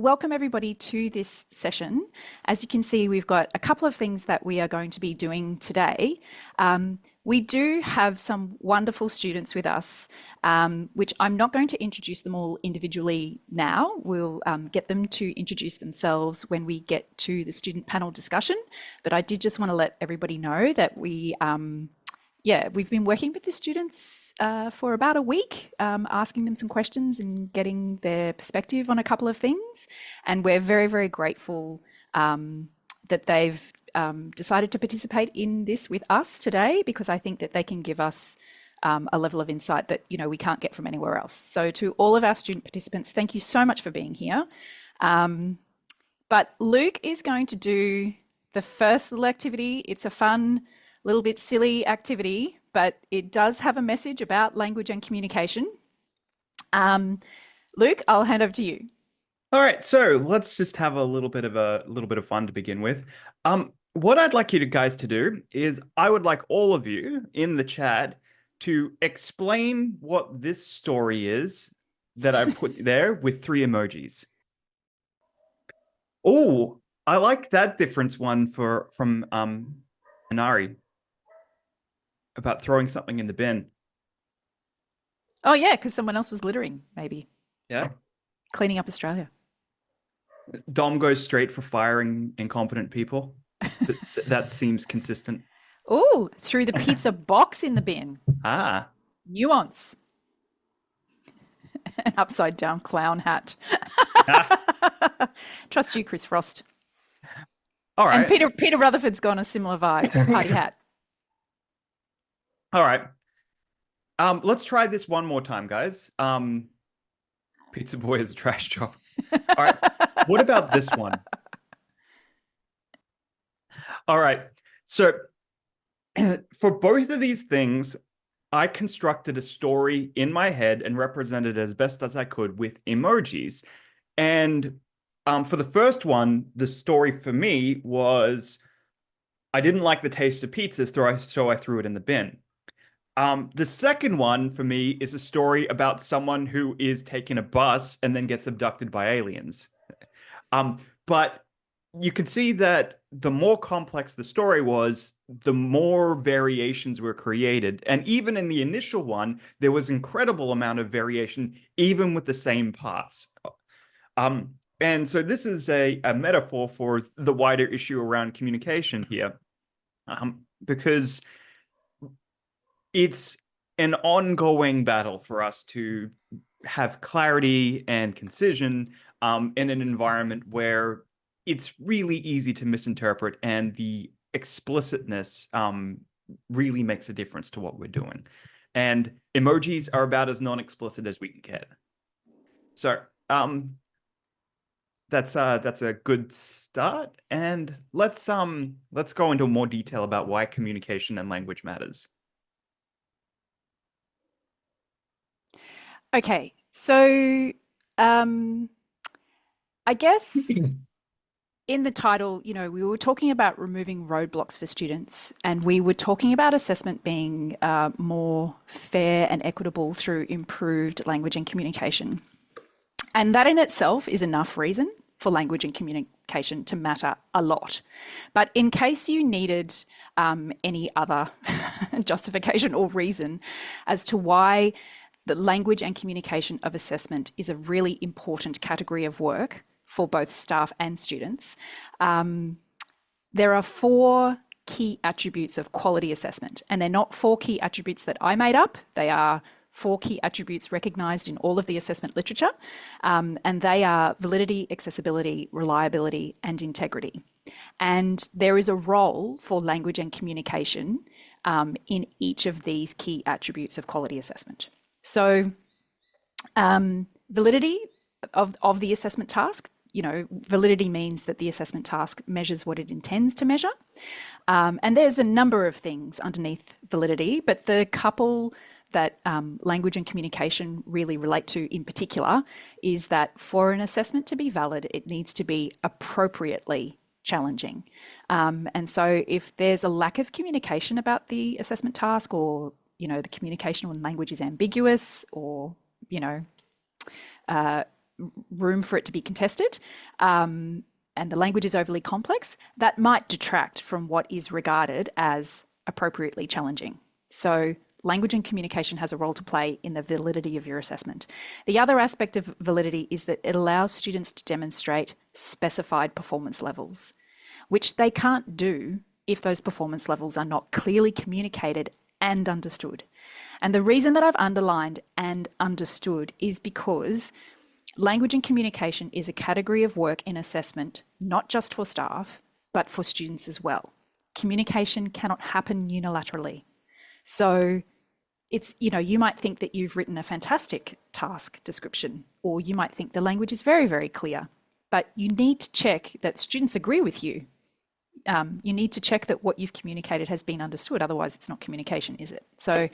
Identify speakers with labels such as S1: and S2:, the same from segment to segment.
S1: welcome everybody to this session. As you can see, we've got a couple of things that we are going to be doing today. We do have some wonderful students with us, which I'm not going to introduce them all individually now. We'll get them to introduce themselves when we get to the student panel discussion. But I did just want to let everybody know that we've been working with the students for about a week, asking them some questions and getting their perspective on a couple of things. And we're very, very grateful that they've decided to participate in this with us today, because I think that they can give us a level of insight that, we can't get from anywhere else. So to all of our student participants, thank you so much for being here. But Luke is going to do the first little activity. It's a fun, little bit silly activity, but it does have a message about language and communication. Luke, I'll hand over to you.
S2: All right, so let's just have a little bit of fun to begin with. What I'd like you guys to do is I would like all of you in the chat to explain what this story is that I've put there with 3 emojis. Oh, I like that difference one from Inari about throwing something in the bin.
S1: Oh yeah, because someone else was littering, maybe.
S2: Yeah.
S1: Cleaning up Australia.
S2: Dom goes straight for firing incompetent people. That seems consistent.
S1: Oh, threw the pizza box in the bin.
S2: Ah.
S1: Nuance. An upside down clown hat. Trust you, Chris Frost.
S2: All right.
S1: And Peter Rutherford's gone a similar vibe. Party hat.
S2: All right. Let's try this one more time, guys. Pizza boy is a trash job. All right. What about this one? All right. So for both of these things, I constructed a story in my head and represented it as best as I could with emojis. And for the first one, the story for me was I didn't like the taste of pizza, so I threw it in the bin. The second one for me is a story about someone who is taking a bus and then gets abducted by aliens. But you can see that the more complex the story was, the more variations were created. And even in the initial one, there was incredible amount of variation, even with the same parts. And so this is a metaphor for the wider issue around communication here, because it's an ongoing battle for us to have clarity and concision in an environment where it's really easy to misinterpret, and the explicitness really makes a difference to what we're doing. And emojis are about as non-explicit as we can get. So that's a good start. And let's go into more detail about why communication and language matters.
S1: Okay, so I guess in the title, we were talking about removing roadblocks for students, and we were talking about assessment being more fair and equitable through improved language and communication. And that in itself is enough reason for language and communication to matter a lot. But in case you needed any other justification or reason as to why the language and communication of assessment is a really important category of work for both staff and students, there are 4 key attributes of quality assessment. And they're not 4 key attributes that I made up. They are 4 key attributes recognised in all of the assessment literature. And they are validity, accessibility, reliability, and integrity. And there is a role for language and communication in each of these key attributes of quality assessment. So validity of the assessment task, validity means that the assessment task measures what it intends to measure. And there's a number of things underneath validity, but the couple that language and communication really relate to in particular is that for an assessment to be valid, it needs to be appropriately challenging. And so if there's a lack of communication about the assessment task, or the communication on language is ambiguous, or room for it to be contested, and the language is overly complex, that might detract from what is regarded as appropriately challenging. So language and communication has a role to play in the validity of your assessment. The other aspect of validity is that it allows students to demonstrate specified performance levels, which they can't do if those performance levels are not clearly communicated and understood. And the reason that I've underlined and understood is because language and communication is a category of work in assessment, not just for staff, but for students as well. Communication cannot happen unilaterally. So it's, you might think that you've written a fantastic task description, or you might think the language is very, very clear, but you need to check that students agree with you. You need to check that what you've communicated has been understood. Otherwise, it's not communication, is it? So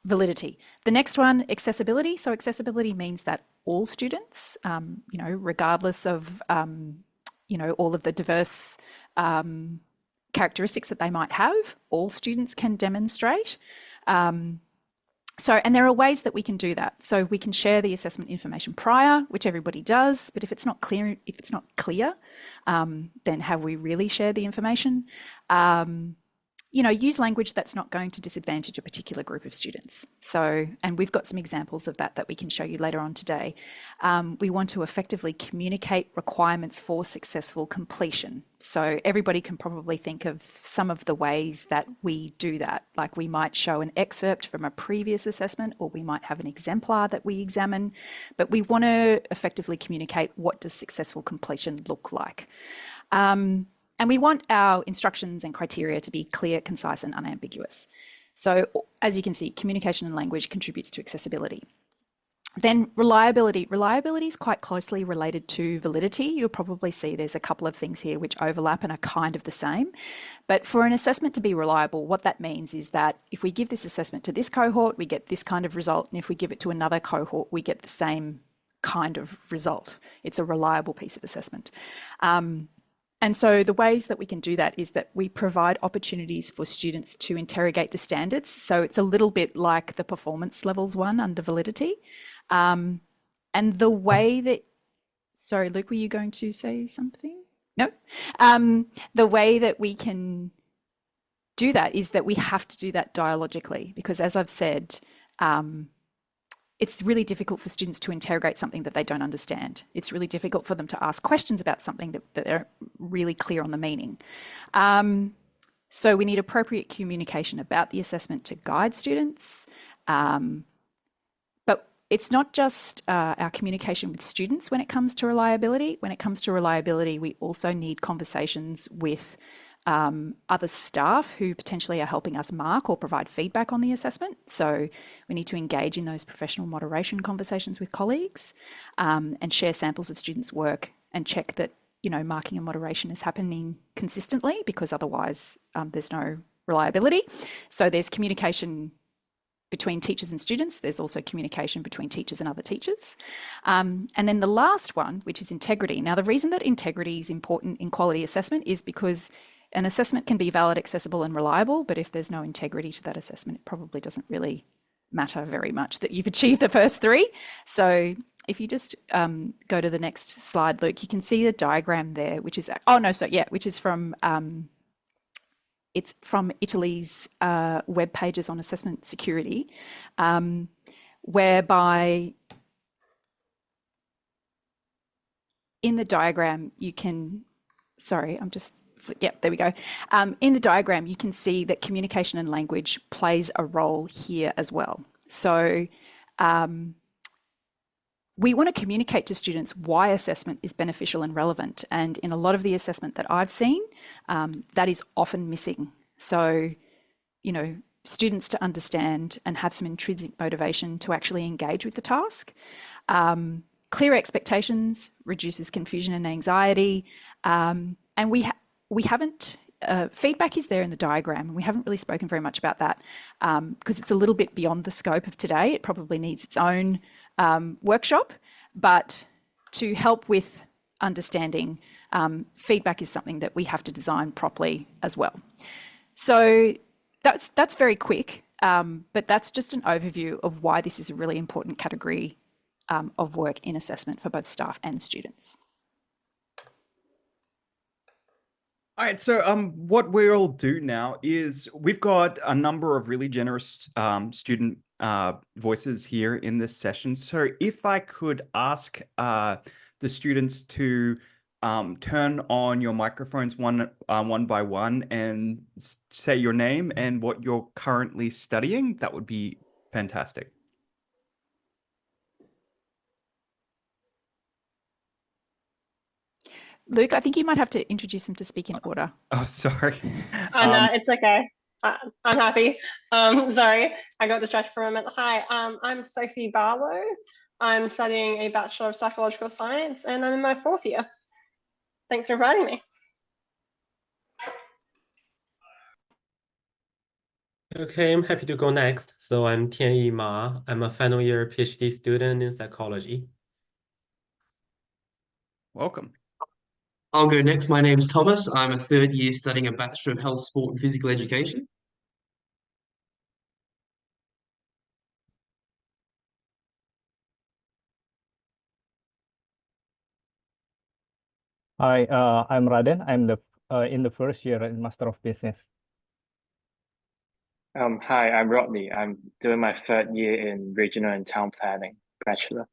S1: validity. The next one, accessibility. So accessibility means that all students, regardless of, all of the diverse characteristics that they might have, all students can demonstrate. And there are ways that we can do that. So we can share the assessment information prior, which everybody does, but if it's not clear, then have we really shared the information? Use language that's not going to disadvantage a particular group of students. So, and we've got some examples of that we can show you later on today. We want to effectively communicate requirements for successful completion. So everybody can probably think of some of the ways that we do that. Like we might show an excerpt from a previous assessment, or we might have an exemplar that we examine, but we want to effectively communicate what does successful completion look like. And we want our instructions and criteria to be clear, concise, and unambiguous. So as you can see, communication and language contributes to accessibility. Then reliability. Reliability is quite closely related to validity. You'll probably see there's a couple of things here which overlap and are kind of the same. But for an assessment to be reliable, what that means is that if we give this assessment to this cohort, we get this kind of result. And if we give it to another cohort, we get the same kind of result. It's a reliable piece of assessment. And so the ways that we can do that is that we provide opportunities for students to interrogate the standards. So it's a little bit like the performance levels one under validity. And the way that, sorry, Luke, were you going to say something? No. The way that we can do that is that we have to do that dialogically, because as I've said, it's really difficult for students to interrogate something that they don't understand. It's really difficult for them to ask questions about something that they're really clear on the meaning. So we need appropriate communication about the assessment to guide students. But it's not just our communication with students when it comes to reliability. When it comes to reliability, we also need conversations with other staff who potentially are helping us mark or provide feedback on the assessment. So we need to engage in those professional moderation conversations with colleagues and share samples of students' work and check that, marking and moderation is happening consistently, because otherwise there's no reliability. So there's communication between teachers and students. There's also communication between teachers and other teachers. And then the last one, which is integrity. Now, the reason that integrity is important in quality assessment is because an assessment can be valid, accessible, and reliable, but if there's no integrity to that assessment, it probably doesn't really matter very much that you've achieved the first three. So if you just go to the next slide, Luke, you can see the diagram there, which is, which is from, it's from Italy's web pages on assessment security, whereby in the diagram you can, there we go. In the diagram, you can see that communication and language plays a role here as well. So we want to communicate to students why assessment is beneficial and relevant. And in a lot of the assessment that I've seen, that is often missing. So, students to understand and have some intrinsic motivation to actually engage with the task. Clear expectations reduces confusion and anxiety. And we haven't, feedback is there in the diagram, and we haven't really spoken very much about that because it's a little bit beyond the scope of today. It probably needs its own workshop, but to help with understanding, feedback is something that we have to design properly as well. So that's very quick, but that's just an overview of why this is a really important category of work in assessment for both staff and students.
S2: All right, so what we'll do now is we've got a number of really generous student voices here in this session. So if I could ask the students to turn on your microphones one by one and say your name and what you're currently studying, that would be fantastic.
S1: Luke, I think you might have to introduce them to speak in order.
S2: Oh, sorry.
S3: Oh, no, it's okay. I'm happy. Sorry, I got distracted for a moment. Hi, I'm Sophie Barlow. I'm studying a Bachelor of Psychological Science and I'm in my 4th year. Thanks for inviting me.
S4: Okay, I'm happy to go next. So I'm Tianyi Ma. I'm a final year PhD student in psychology.
S2: Welcome.
S5: I'll go next. My name's Thomas. I'm a 3rd year studying a Bachelor of Health, Sport and Physical Education.
S6: Hi, I'm Raden. I'm in the first year in Master of Business.
S7: Hi, I'm Rodney. I'm doing my 3rd year in Regional and Town Planning, Bachelor.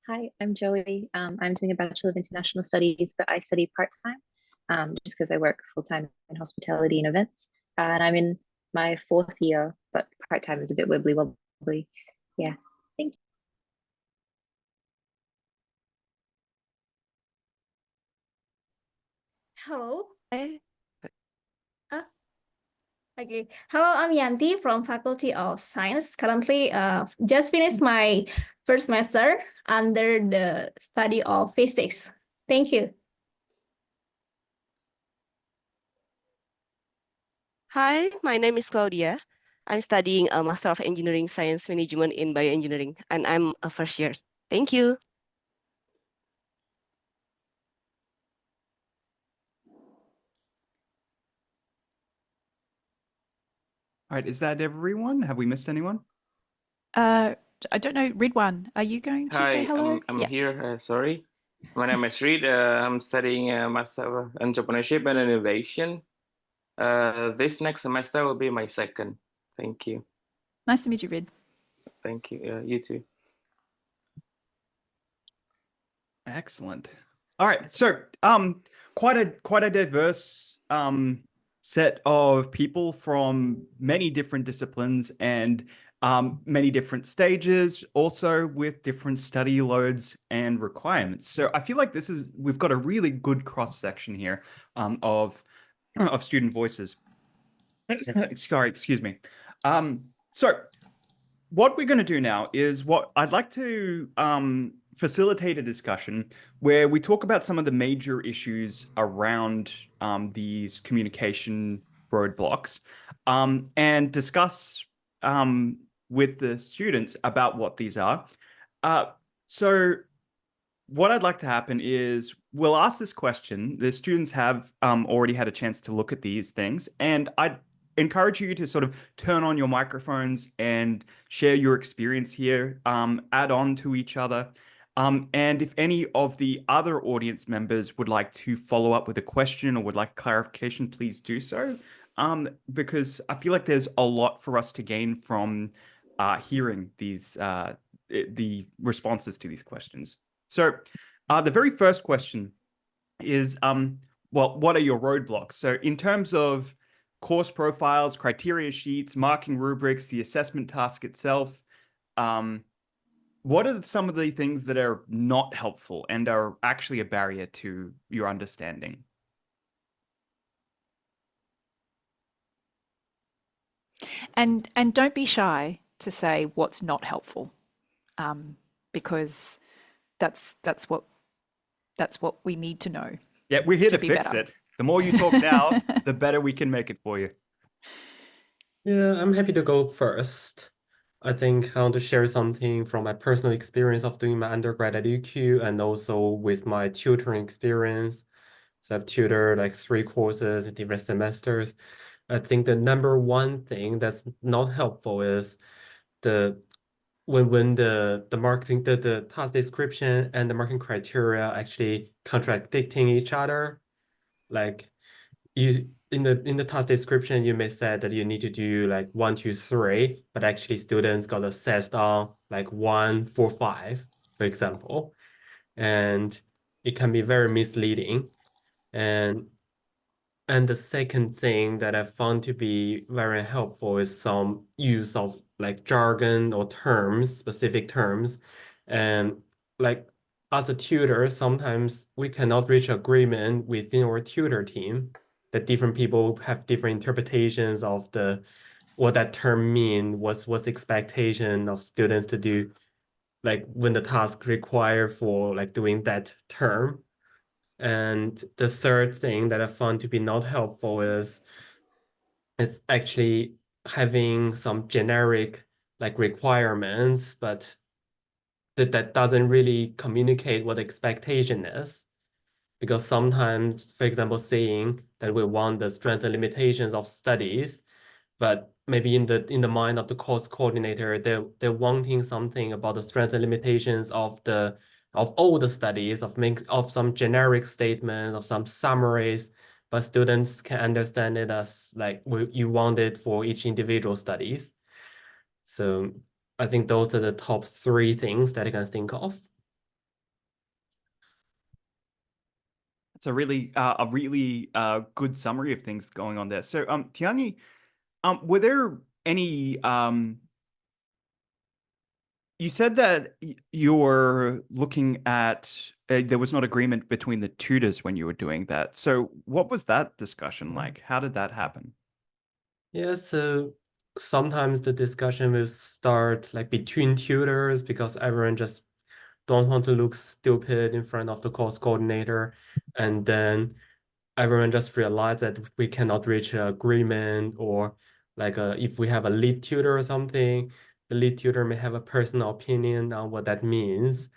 S8: Hi, I'm Joey. I'm doing a Bachelor of International Studies, but I study part-time just because I work full-time in hospitality and events. And I'm in my 4th year, but part-time is a bit wibbly wobbly. Yeah, thank you.
S9: Hello. Okay. Hello, I'm Yanti from Faculty of Science. Currently, just finished my first semester under the study of physics. Thank you.
S10: Hi, my name is Claudia. I'm studying a Master of Engineering Science Management in Bioengineering, and I'm a 1st year. Thank you.
S2: All right, is that everyone? Have we missed anyone?
S1: I don't know, Ridwan, are you going to say hello?
S11: I'm here. Sorry. My name is Reed. I'm studying Master of Entrepreneurship and Innovation. This next semester will be my 2nd. Thank you.
S1: Nice to meet you, Rid.
S11: Thank you. You too.
S2: Excellent. All right, so quite a diverse set of people from many different disciplines and many different stages, also with different study loads and requirements. So I feel like we've got a really good cross section here of student voices. Sorry, excuse me. So what we're going to do now is what I'd like to facilitate a discussion where we talk about some of the major issues around these communication roadblocks and discuss with the students about what these are. So what I'd like to happen is we'll ask this question. The students have already had a chance to look at these things, and I'd encourage you to sort of turn on your microphones and share your experience here, add on to each other. And if any of the other audience members would like to follow up with a question or would like clarification, please do so. Because I feel like there's a lot for us to gain from hearing the responses to these questions. So the very first question is, well, what are your roadblocks? So in terms of course profiles, criteria sheets, marking rubrics, the assessment task itself, what are some of the things that are not helpful and are actually a barrier to your understanding?
S1: And don't be shy to say what's not helpful, because that's what we need to know.
S2: Yeah, we're here to
S1: be
S2: fix
S1: better.
S2: it. The more you talk now, the better we can make it for you.
S4: Yeah, I'm happy to go first. I think I want to share something from my personal experience of doing my undergrad at UQ and also with my tutoring experience. So I've tutored like 3 courses in different semesters. I think the number one thing that's not helpful is the when the task description and the marking criteria actually contradicting each other. Like you in the task description, you may say that you need to do like 1, 2, 3, but actually students got assessed on like 1, 4, 5, for example. And it can be very misleading. And the second thing that I found to be very helpful is some use of like jargon or terms, specific terms. And like as a tutor, sometimes we cannot reach agreement within our tutor team that different people have different interpretations of what that term mean, what's expectation of students to do, like when the task require for like doing that term. And the third thing that I found to be not helpful is actually having some generic like requirements, but that doesn't really communicate what the expectation is. Because sometimes, for example, saying that we want the strength and limitations of studies, but maybe in the mind of the course coordinator, they're wanting something about the strengths and limitations of all the studies, of some generic statements, of some summaries, but students can understand it as like you want it for each individual studies. So I think those are the top 3 things that I can think of.
S2: It's a really good summary of things going on there. So Tianyi, were there any you said that you were looking at there was not agreement between the tutors when you were doing that. So what was that discussion like? How did that happen?
S4: Yeah, so sometimes the discussion will start like between tutors because everyone just don't want to look stupid in front of the course coordinator. And then everyone just realized that we cannot reach an agreement, or like if we have a lead tutor or something, the lead tutor may have a personal opinion on what that means.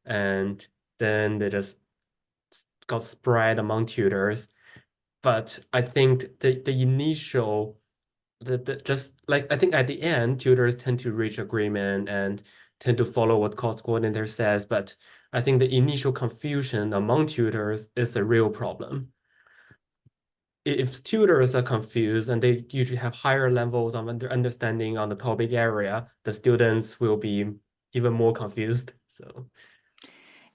S4: And then they just got spread among tutors. But I think the initial just like I think at the end, tutors tend to reach agreement and tend to follow what course coordinator says. But I think the initial confusion among tutors is a real problem. If tutors are confused and they usually have higher levels of understanding on the topic area, the students will be even more confused. So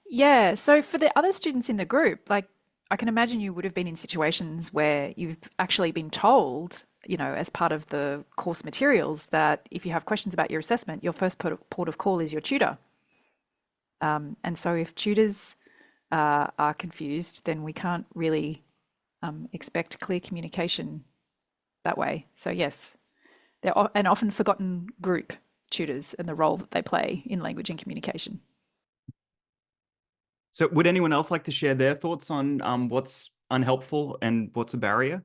S1: Yeah. So for the other students in the group, like I can imagine you would have been in situations where you've actually been told, as part of the course materials, that if you have questions about your assessment, your first port of call is your tutor. And so if tutors are confused, then we can't really expect clear communication that way. So yes, they're an often forgotten group, tutors, and the role that they play in language and communication.
S2: So would anyone else like to share their thoughts on what's unhelpful and what's a barrier?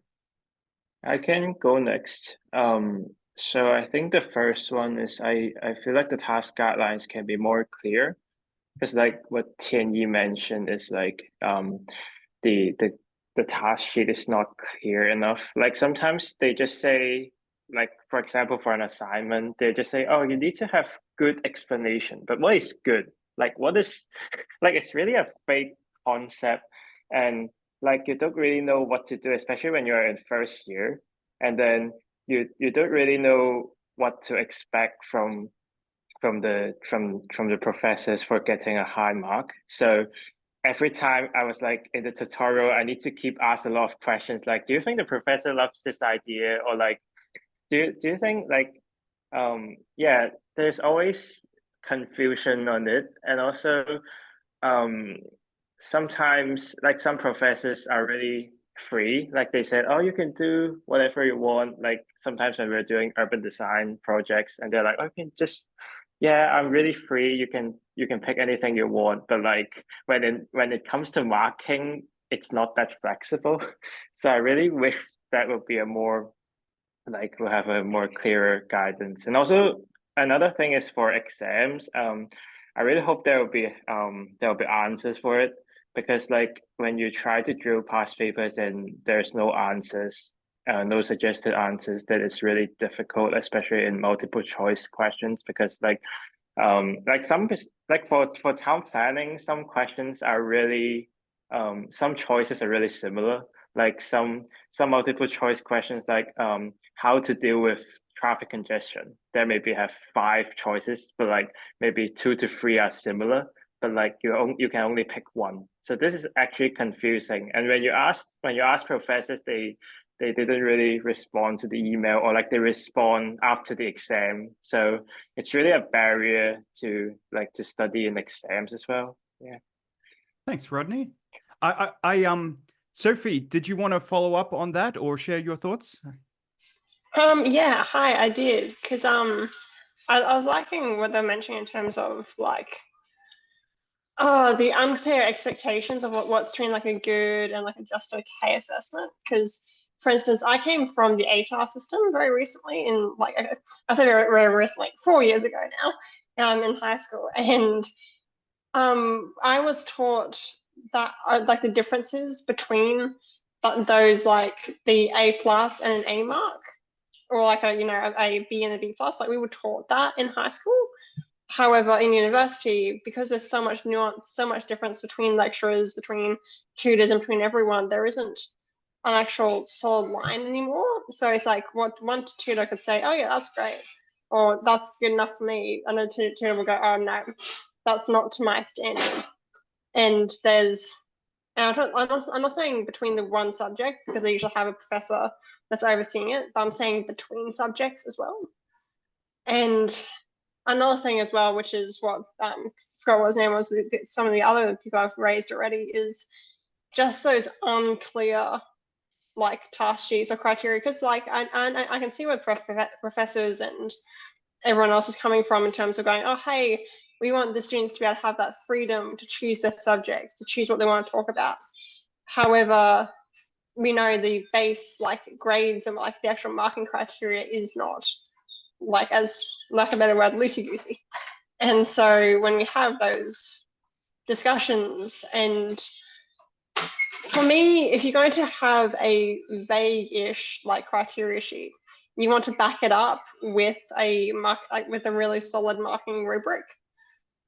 S7: I can go next. So I think the first one is I feel like the task guidelines can be more clear, because like what Tianyi mentioned is like the task sheet is not clear enough. Like sometimes they just say, like for example for an assignment, they just say, oh, you need to have good explanation. But what is good? Like what is like it's really a fake concept, and like you don't really know what to do, especially when you're in first year, and then you don't really know what to expect from the professors for getting a high mark. So every time I was like in the tutorial, I need to keep asking a lot of questions like, do you think the professor loves this idea? Or like, do you think like yeah, there's always confusion on it. And also um sometimes like some professors are really free, like they said, oh, you can do whatever you want. Like sometimes when we're doing urban design projects and they're like, oh, you can just, yeah, I'm really free, you can pick anything you want. But like when it comes to marking, it's not that flexible. So I really wish that would be a more like we'll have a more clearer guidance. And also another thing is for exams, I really hope there will be answers for it, because like when you try to drill past papers and there's no answers, no suggested answers, that is really difficult, especially in multiple choice questions, because like Like like for town planning, some questions are really some choices are really similar. Like some multiple choice questions like how to deal with traffic congestion. There maybe have 5 choices, but like maybe 2 to 3 are similar, but like you can only pick one. So this is actually confusing. And when you ask professors, they didn't really respond to the email, or like they respond after the exam. So it's really a barrier to study in exams as well. Yeah.
S2: Thanks, Rodney. Sophie, did you want to follow up on that or share your thoughts?
S3: Yeah, hi, I did, because I was liking what they're mentioning in terms of like the unclear expectations of what's between like a good and like a just okay assessment. Because, for instance, I came from the ATAR system very recently, in like I say very recently, like 4 years ago now, in high school, and I was taught that like the differences between those, like the A+ and an A mark, or like a B and a B+. Like we were taught that in high school. However, in university, because there's so much nuance, so much difference between lecturers, between tutors, and between everyone, there isn't an actual solid line anymore. So it's like what one tutor could say, oh yeah, that's great, or that's good enough for me, and then tutor will go, oh no, that's not to my standard. And I'm not saying between the one subject, because they usually have a professor that's overseeing it, but I'm saying between subjects as well. And another thing as well, which is what I forgot what his name was, some of the other people I've raised already, is just those unclear like task sheets or criteria. Because like I can see where professors and everyone else is coming from in terms of going, oh hey, we want the students to be able to have that freedom to choose their subjects, to choose what they want to talk about. However, we know the base like grades and like the actual marking criteria is not, like, as lack of a better word, loosey-goosey. And so when we have those discussions, and for me, if you're going to have a vague-ish like criteria sheet, you want to back it up with with a really solid marking rubric.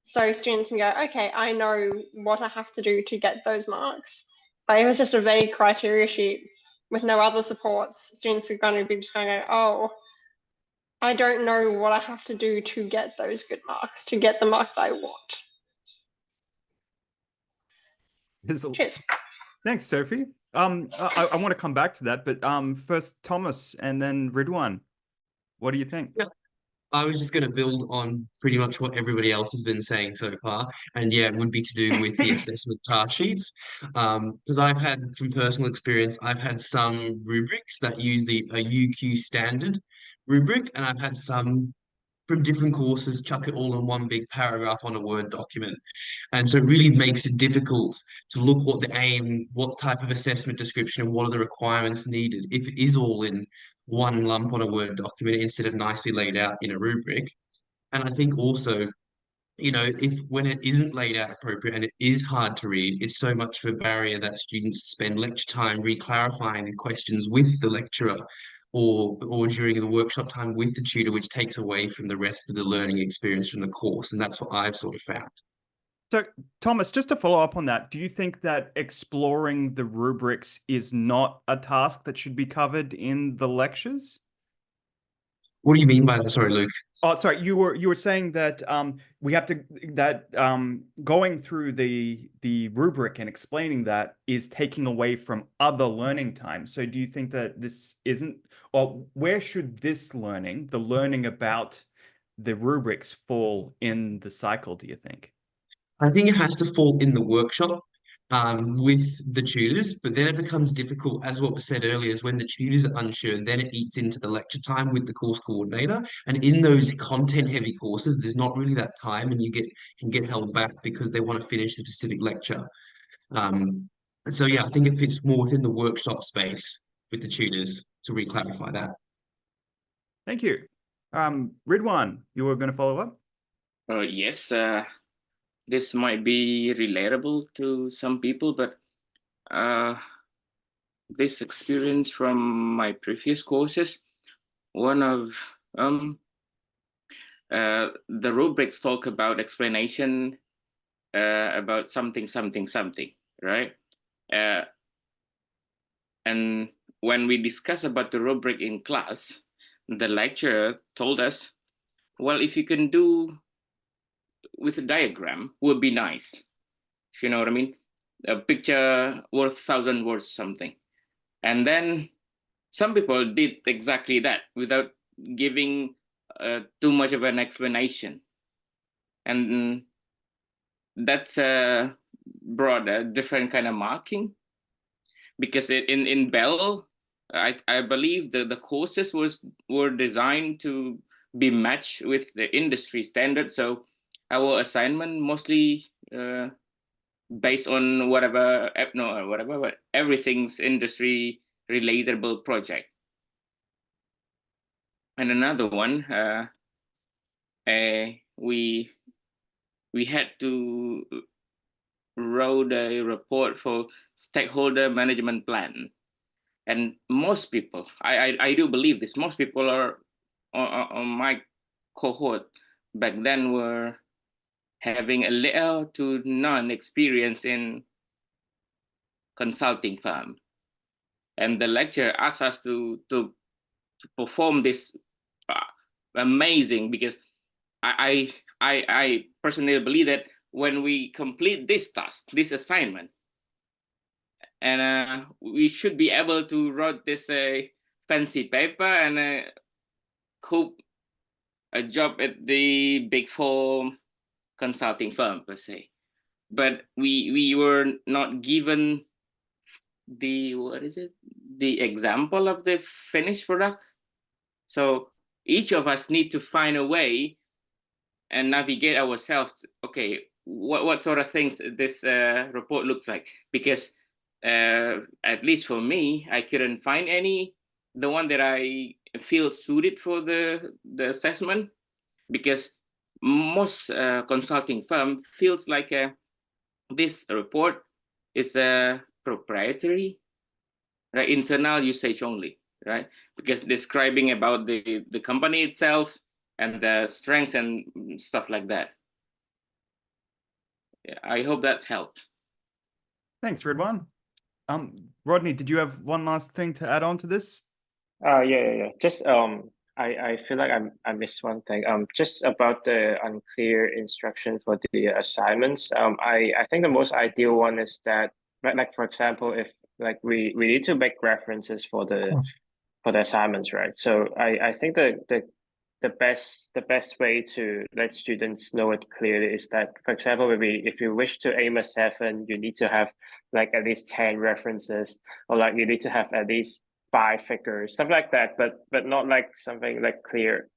S3: So students can go, okay, I know what I have to do to get those marks. But if it's just a vague criteria sheet with no other supports, students are going to be just going to go, oh, I don't know what I have to do to get those good marks, to get the mark that I want. Cheers.
S2: Thanks, Sophie. I want to come back to that, but first Thomas and then Ridwan. What do you think?
S5: Yeah. I was just going to build on pretty much what everybody else has been saying so far. And yeah, it would be to do with the assessment task sheets. Because I've had, from personal experience, I've had some rubrics that use a UQ standard rubric, and I've had some from different courses chuck it all in one big paragraph on a Word document. And so it really makes it difficult to look what the aim, what type of assessment description, and what are the requirements needed if it is all in one lump on a Word document instead of nicely laid out in a rubric. And I think also, if when it isn't laid out appropriate and it is hard to read, it's so much of a barrier that students spend lecture time re-clarifying the questions with the lecturer or during the workshop time with the tutor, which takes away from the rest of the learning experience from the course. And that's what I've sort of found.
S2: So, Thomas, just to follow up on that, do you think that exploring the rubrics is not a task that should be covered in the lectures?
S5: What do you mean by that? Sorry, Luke.
S2: Oh, sorry. You were saying that we have to going through the rubric and explaining that is taking away from other learning time. So, do you think that this isn't, or where should this learning, the learning about the rubrics, fall in the cycle, do you think?
S5: I think it has to fall in the workshop with the tutors, but then it becomes difficult, as what was said earlier, is when the tutors are unsure, then it eats into the lecture time with the course coordinator. And in those content-heavy courses, there's not really that time, and can get held back because they want to finish a specific lecture. So yeah, I think it fits more within the workshop space with the tutors to re-clarify that.
S2: Thank you. Ridwan, you were going to follow up?
S11: Yes, this might be relatable to some people, but this experience from my previous courses, one of the rubrics talk about explanation about something, right? And when we discuss about the rubric in class, the lecturer told us, well, if you can do with a diagram, would be nice. If you know what I mean? A picture worth 1,000 words, something. And then some people did exactly that without giving too much of an explanation. And that's brought a different kind of marking, because in Bell, I believe the courses were designed to be matched with the industry standard. So our assignment mostly based on whatever, no, whatever, but everything's industry relatable project. And another one, we had to wrote a report for stakeholder management plan. And most people, I do believe this, most people are on my cohort back then were having a little to none experience in consulting firm. And the lecturer asked us to perform this amazing, because I personally believe that when we complete this task, this assignment, and we should be able to write this fancy paper and hope a job at the Big Four consulting firm per se. But we were not given the, the example of the finished product. So each of us need to find a way and navigate ourselves. Okay, what sort of things this report looks like? Because at least for me, I couldn't find the one that I feel suited for the assessment, because most consulting firm feels like this report is proprietary, right? Internal usage only, right? Because describing about the company itself and the strengths and stuff like that. Yeah, I hope that's helped.
S2: Thanks, Ridwan. Rodney, did you have one last thing to add on to this?
S7: Yeah. Just I feel like I missed one thing. Just about the unclear instruction for the assignments. I think the most ideal one is that, like for example, if like we need to make references for the assignments, right? So I think the best way to let students know it clearly is that, for example, maybe if you wish to aim a 7, you need to have like at least 10 references, or like you need to have at least 5 figures, something like that, but not like something like clear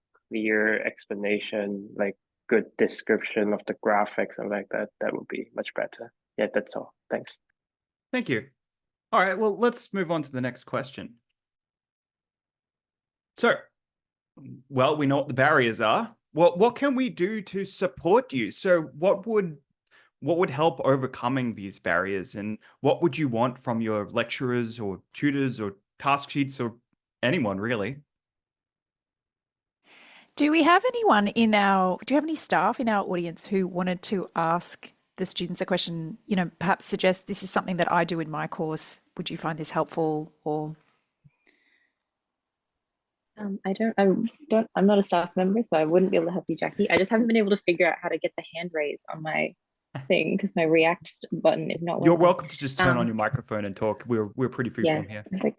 S7: explanation, like good description of the graphics, something like that. That would be much better. Yeah, that's all. Thanks.
S2: Thank you. All right, well, let's move on to the next question. So, well, we know what the barriers are. Well, what can we do to support you? So what would help overcoming these barriers, and what would you want from your lecturers or tutors or task sheets or anyone really?
S1: Do we have anyone do you have any staff in our audience who wanted to ask the students a question, perhaps suggest this is something that I do in my course. Would you find this helpful? Or
S8: I'm not a staff member, so I wouldn't be able to help you, Jackie. I just haven't been able to figure out how to get the hand raise on my thing because my React button is not working.
S2: You're welcome to just turn on your microphone and talk. We're pretty freeform here.
S8: It's like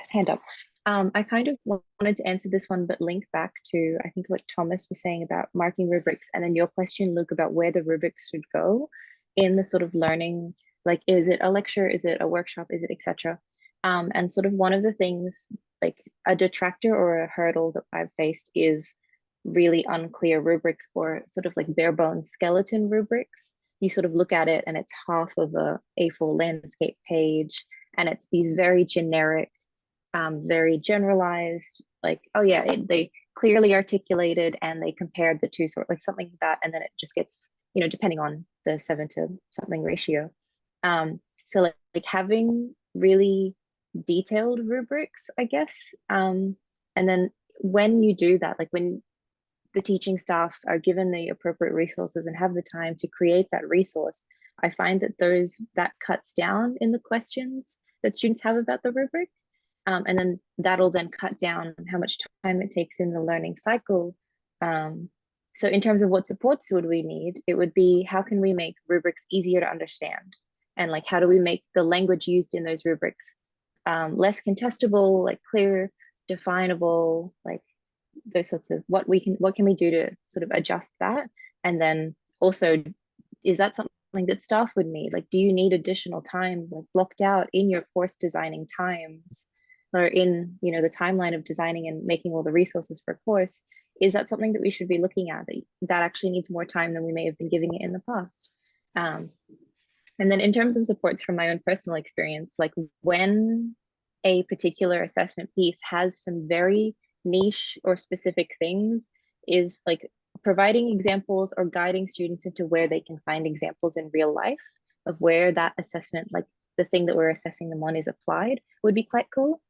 S8: hand up. I kind of wanted to answer this one, but link back to, I think, what Thomas was saying about marking rubrics, and then your question, Luke, about where the rubrics should go in the sort of learning, like, is it a lecture, is it a workshop, is it etc. And sort of one of the things, like a detractor or a hurdle that I've faced is really unclear rubrics, or sort of like bare bones skeleton rubrics. You sort of look at it and it's half of a A4 landscape page, and it's these very generic, very generalized, like, oh yeah, they clearly articulated and they compared the two, sort of like something like that, and then it just gets, depending on the 7 to something ratio. So like having really detailed rubrics, I guess. And then when you do that, like when the teaching staff are given the appropriate resources and have the time to create that resource, I find that that cuts down in the questions that students have about the rubric. And then that'll then cut down how much time it takes in the learning cycle. So in terms of what supports would we need, it would be, how can we make rubrics easier to understand? And like, how do we make the language used in those rubrics less contestable, like clear, definable, like those sorts of what can we do to sort of adjust that? And then also, is that something that staff would need? Like, do you need additional time like blocked out in your course designing times, or in, you know, the timeline of designing and making all the resources for a course? Is that something that we should be looking at, that actually needs more time than we may have been giving it in the past? And then in terms of supports from my own personal experience, like when a particular assessment piece has some very niche or specific things, is like providing examples or guiding students into where they can find examples in real life of where that assessment, like the thing that we're assessing them on, is applied, would be quite cool.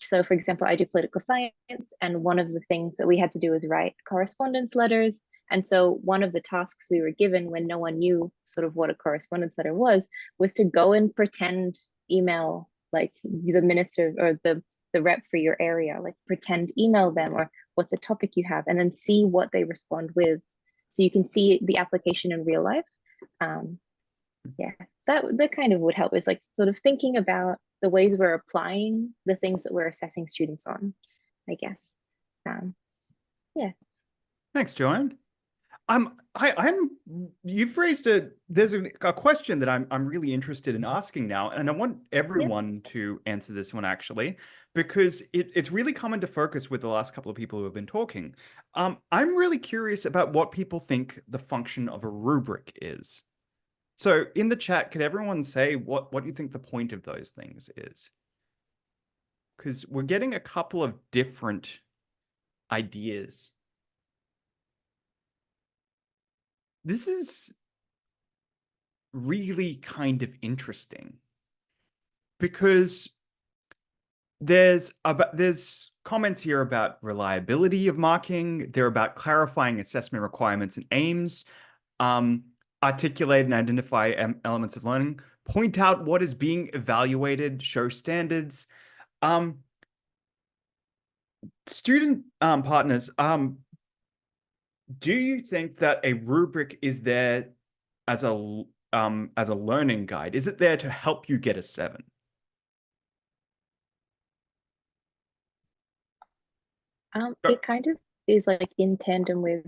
S8: So for example, I do political science, and one of the things that we had to do was write correspondence letters. And so one of the tasks we were given when no one knew sort of what a correspondence letter was to go and pretend email like the minister or the rep for your area, like pretend email them, or what's a topic you have, and then see what they respond with. So you can see the application in real life. Yeah, that kind of would help, is like sort of thinking about the ways we're applying the things that we're assessing students on, I guess. Yeah.
S2: Thanks, Joanne. You've raised there's a question that I'm really interested in asking now, and I want everyone to answer this one actually, because it's really come into focus with the last couple of people who have been talking. I'm really curious about what people think the function of a rubric is. So in the chat, could everyone say what you think the point of those things is? Because we're getting a couple of different ideas. This is really kind of interesting because there's comments here about reliability of marking. They're about clarifying assessment requirements and aims, articulate and identify elements of learning, point out what is being evaluated, show standards. Student partners, do you think that a rubric is there as a learning guide? Is it there to help you get a 7?
S8: It kind of is like in tandem with,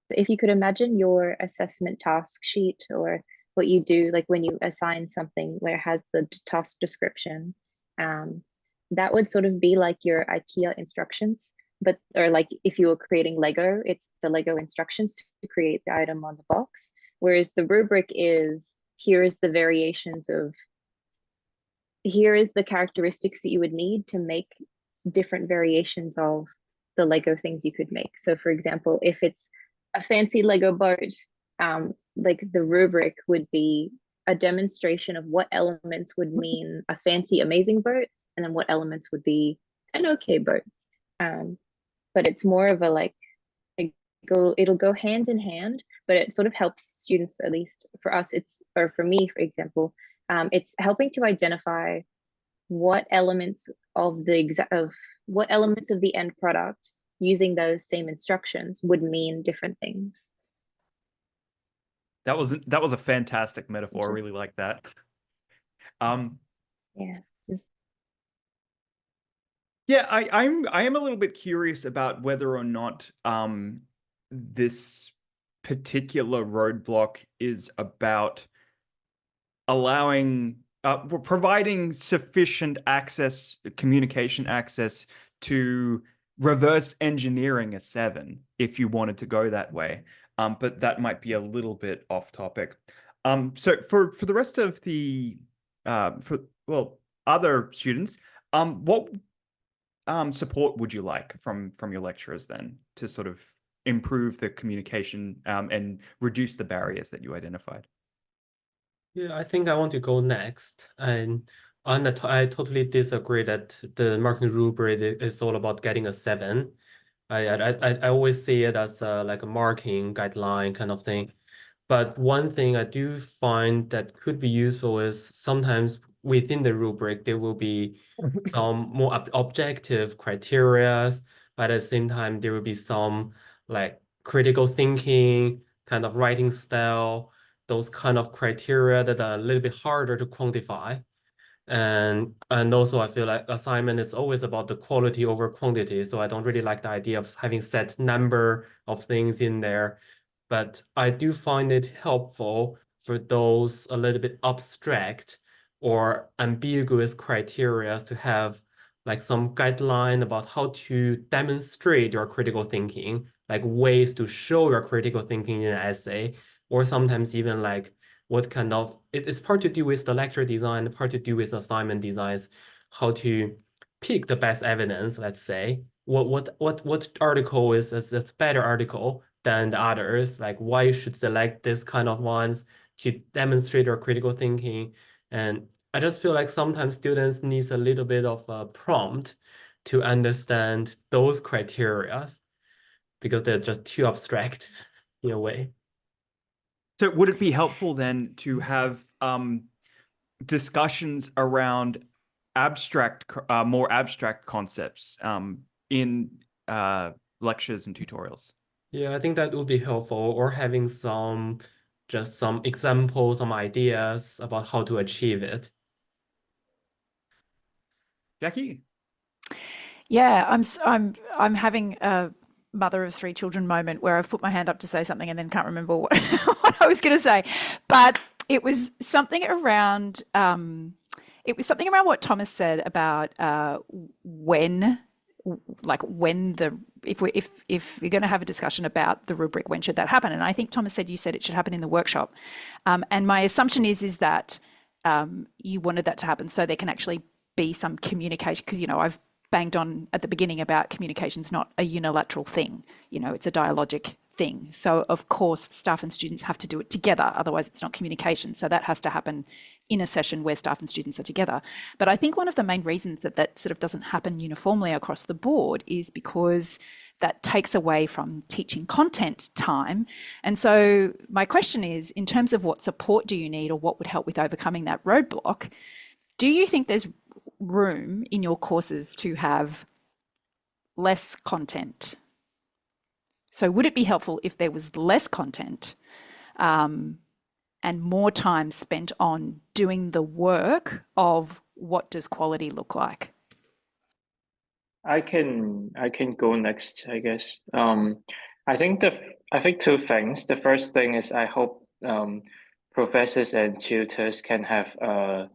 S8: if you could imagine your assessment task sheet, or what you do like when you assign something where it has the task description, that would sort of be like your IKEA instructions, or like if you were creating Lego, it's the Lego instructions to create the item on the box. Whereas the rubric is, here is the variations of, here is the characteristics that you would need to make different variations of the Lego things you could make. So for example, if it's a fancy Lego boat, like the rubric would be a demonstration of what elements would mean a fancy, amazing boat, and then what elements would be an okay boat. But it's more of a like, it'll go hand in hand, but it sort of helps students, at least for us, or for me, for example, it's helping to identify what elements of what elements of the end product using those same instructions would mean different things.
S2: That was a fantastic metaphor. I really like that.
S8: Yeah.
S2: Yeah, I am a little bit curious about whether or not this particular roadblock is about allowing providing sufficient access, communication access, to reverse engineering a 7 if you wanted to go that way. But that might be a little bit off topic. So for the rest of the other students, what support would you like from your lecturers then to sort of improve the communication and reduce the barriers that you identified?
S4: Yeah, I think I want to go next. And I totally disagree that the marking rubric is all about getting a 7. I always see it as like a marking guideline kind of thing. But one thing I do find that could be useful is sometimes within the rubric, there will be some more objective criteria, but at the same time, there will be some like critical thinking, kind of writing style, those kind of criteria that are a little bit harder to quantify. And also I feel like assignment is always about the quality over quantity. So I don't really like the idea of having set number of things in there. But I do find it helpful for those a little bit abstract or ambiguous criteria to have like some guideline about how to demonstrate your critical thinking, like ways to show your critical thinking in an essay, or sometimes even like what kind of it's part to do with the lecture design, part to do with assignment designs, how to pick the best evidence, let's say. What article is better article than the others, like why you should select this kind of ones to demonstrate your critical thinking. And I just feel like sometimes students needs a little bit of a prompt to understand those criteria because they're just too abstract in a way.
S2: So would it be helpful then to have discussions around more abstract concepts in lectures and tutorials?
S4: Yeah, I think that would be helpful, or having just some examples, some ideas about how to achieve it.
S2: Jackie?
S1: Yeah, I'm having a mother of three children moment where I've put my hand up to say something and then can't remember what, what I was going to say. But it was something around what Thomas said about when if we're going to have a discussion about the rubric, when should that happen? And I think Thomas said, you said it should happen in the workshop. And my assumption is that you wanted that to happen so there can actually be some communication, because I've banged on at the beginning about communication's not a unilateral thing. It's a dialogic thing. So of course staff and students have to do it together, otherwise it's not communication. So that has to happen in a session where staff and students are together. But I think one of the main reasons that sort of doesn't happen uniformly across the board is because that takes away from teaching content time. And so my question is, in terms of what support do you need, or what would help with overcoming that roadblock, do you think there's room in your courses to have less content? So would it be helpful if there was less content and more time spent on doing the work of what does quality look like?
S7: I can go next, I guess. I think two things. The first thing is I hope professors and tutors can have a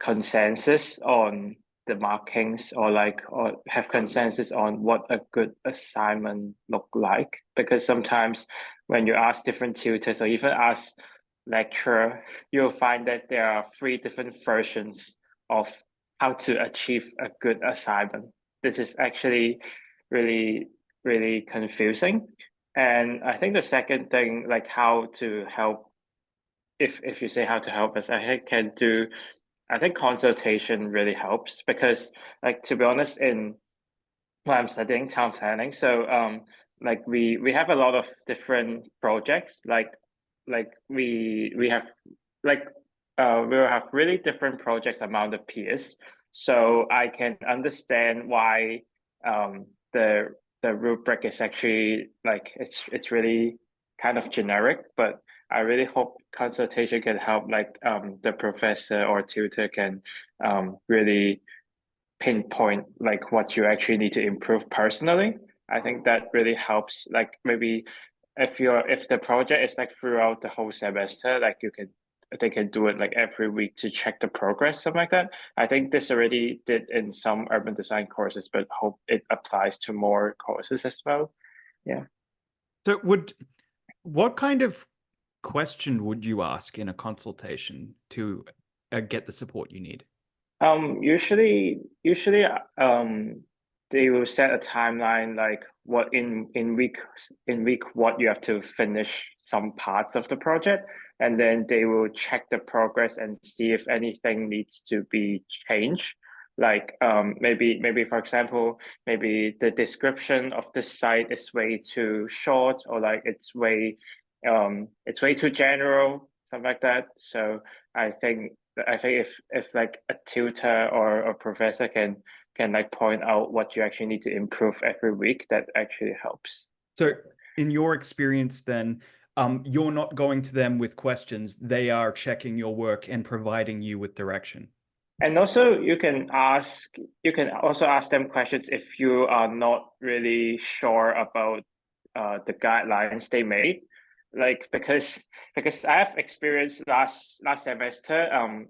S7: consensus on the markings, or have consensus on what a good assignment look like. Because sometimes when you ask different tutors or even ask lecturer, you'll find that there are 3 different versions of how to achieve a good assignment. This is actually really, really confusing. And I think the second thing, like how to help, if you say how to help us, I think consultation really helps, because like, to be honest, I'm studying town planning, so like we have a lot of different projects, we have we'll have really different projects among the peers. So I can understand why the rubric is actually like it's really kind of generic, but I really hope consultation can help, like the professor or tutor can really pinpoint like what you actually need to improve personally. I think that really helps. Like maybe if the project is like throughout the whole semester, like they can do it like every week to check the progress, something like that. I think this already did in some urban design courses, but hope it applies to more courses as well. Yeah.
S2: So what kind of question would you ask in a consultation to get the support you need?
S7: Usually, they will set a timeline, like what in week what you have to finish some parts of the project, and then they will check the progress and see if anything needs to be changed. Like maybe for example, maybe the description of the site is way too short, or like it's way too general, something like that. So I think if like a tutor or a professor can like point out what you actually need to improve every week, that actually helps.
S2: So in your experience then, you're not going to them with questions, they are checking your work and providing you with direction.
S7: And also you can also ask them questions if you are not really sure about the guidelines they made. Like because I have experienced last semester,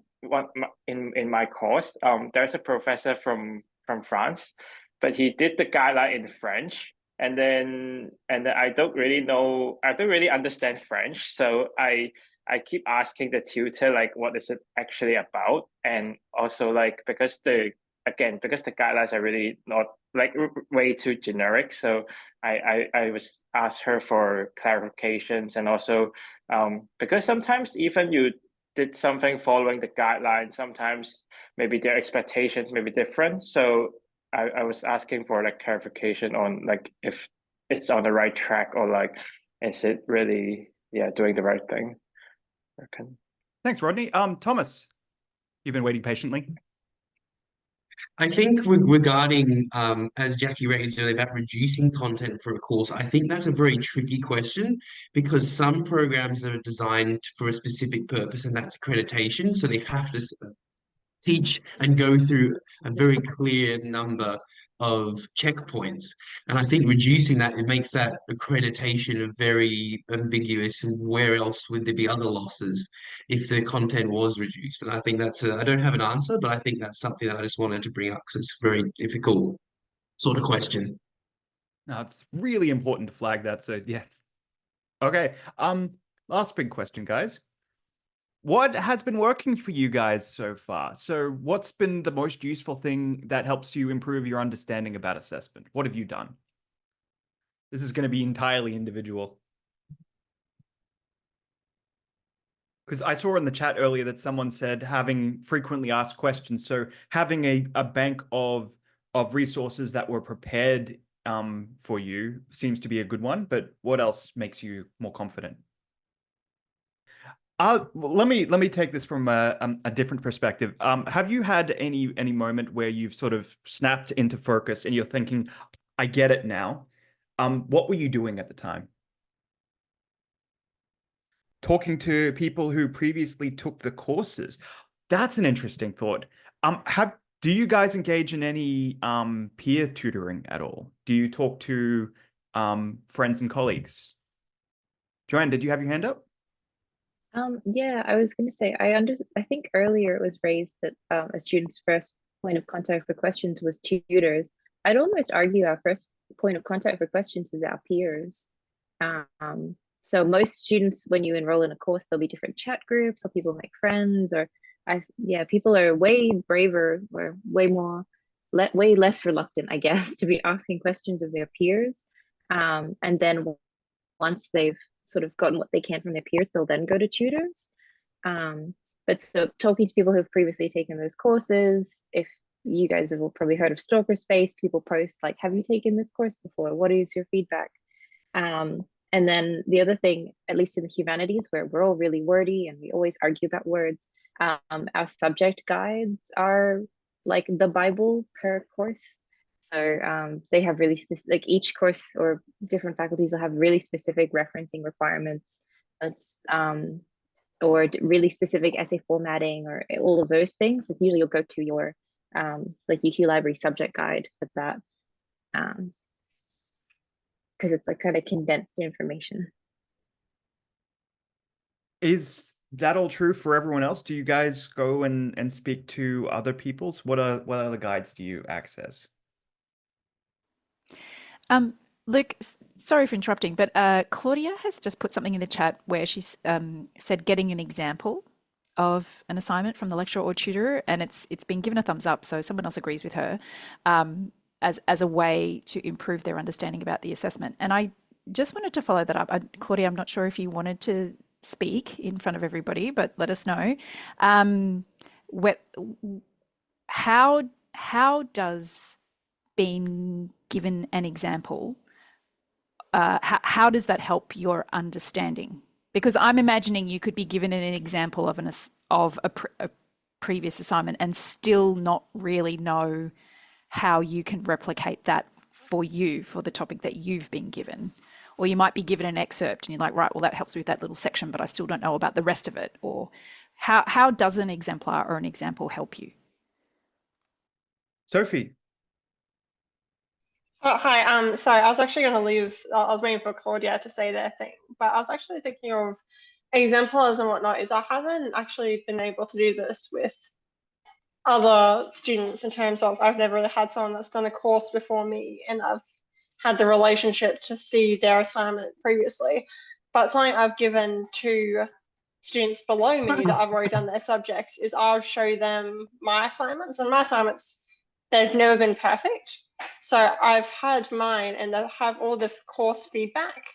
S7: in my course, there's a professor from France, but he did the guideline in French. And then I don't really understand French, so I keep asking the tutor like what is it actually about, and also like because the guidelines are really not like way too generic, so I was asked her for clarifications, and also because sometimes even you did something following the guidelines, sometimes maybe their expectations may be different, so I was asking for like clarification on like if it's on the right track, or like is it really doing the right thing. Okay.
S2: Thanks, Rodney. Thomas, you've been waiting patiently.
S5: I think regarding, as Jackie raised earlier, about reducing content for a course, I think that's a very tricky question because some programs are designed for a specific purpose, and that's accreditation. So they have to teach and go through a very clear number of checkpoints. And I think reducing that, it makes that accreditation very ambiguous. And where else would there be other losses if the content was reduced? And I think I don't have an answer, but I think that's something that I just wanted to bring up because it's a very difficult sort of question.
S2: No, it's really important to flag that. So yes. Okay. Last big question, guys. What has been working for you guys so far? So what's been the most useful thing that helps you improve your understanding about assessment? What have you done? This is going to be entirely individual. Because I saw in the chat earlier that someone said having frequently asked questions. So having a bank of resources that were prepared for you seems to be a good one. But what else makes you more confident? Let me take this from a different perspective. Have you had any moment where you've sort of snapped into focus and you're thinking, I get it now? What were you doing at the time? Talking to people who previously took the courses. That's an interesting thought. Do you guys engage in any peer tutoring at all? Do you talk to friends and colleagues? Joanne, did you have your hand up?
S8: Yeah, I was going to say, I think earlier it was raised that a student's first point of contact for questions was tutors. I'd almost argue our first point of contact for questions is our peers. So most students, when you enroll in a course, there'll be different chat groups, or people make friends, or people are way braver or way less reluctant, I guess, to be asking questions of their peers. And then once they've sort of gotten what they can from their peers, they'll then go to tutors. But so talking to people who've previously taken those courses, if you guys have all probably heard of Stalker Space, people post like, have you taken this course before? What is your feedback? And then the other thing, at least in the humanities, where we're all really wordy and we always argue about words, our subject guides are like the Bible per course. So they have really specific, like each course or different faculties will have really specific referencing requirements. Or really specific essay formatting, or all of those things. Like usually you'll go to your like UQ Library subject guide for that, because it's like kind of condensed information.
S2: Is that all true for everyone else? Do you guys go and speak to other people's? What other guides do you access?
S1: Luke, sorry for interrupting, but Claudia has just put something in the chat where she's said getting an example of an assignment from the lecturer or tutor, and it's been given a thumbs up, so someone else agrees with her, as a way to improve their understanding about the assessment. And I just wanted to follow that up. Claudia, I'm not sure if you wanted to speak in front of everybody, but let us know. How how does being given an example, how does that help your understanding? Because I'm imagining you could be given an example of a previous assignment and still not really know how you can replicate that for the topic that you've been given. Or you might be given an excerpt and you're like, right, well, that helps with that little section, but I still don't know about the rest of it. Or how does an exemplar or an example help you?
S2: Sophie.
S3: Oh, hi. Sorry, I was actually going to leave. I was waiting for Claudia to say their thing, but I was actually thinking of exemplars and whatnot. I haven't actually been able to do this with other students in terms of I've never really had someone that's done a course before me and I've had the relationship to see their assignment previously. But something I've given to students below me that I've already done their subjects is I'll show them my assignments, and my assignments, they've never been perfect. So I've had mine and they have all the course feedback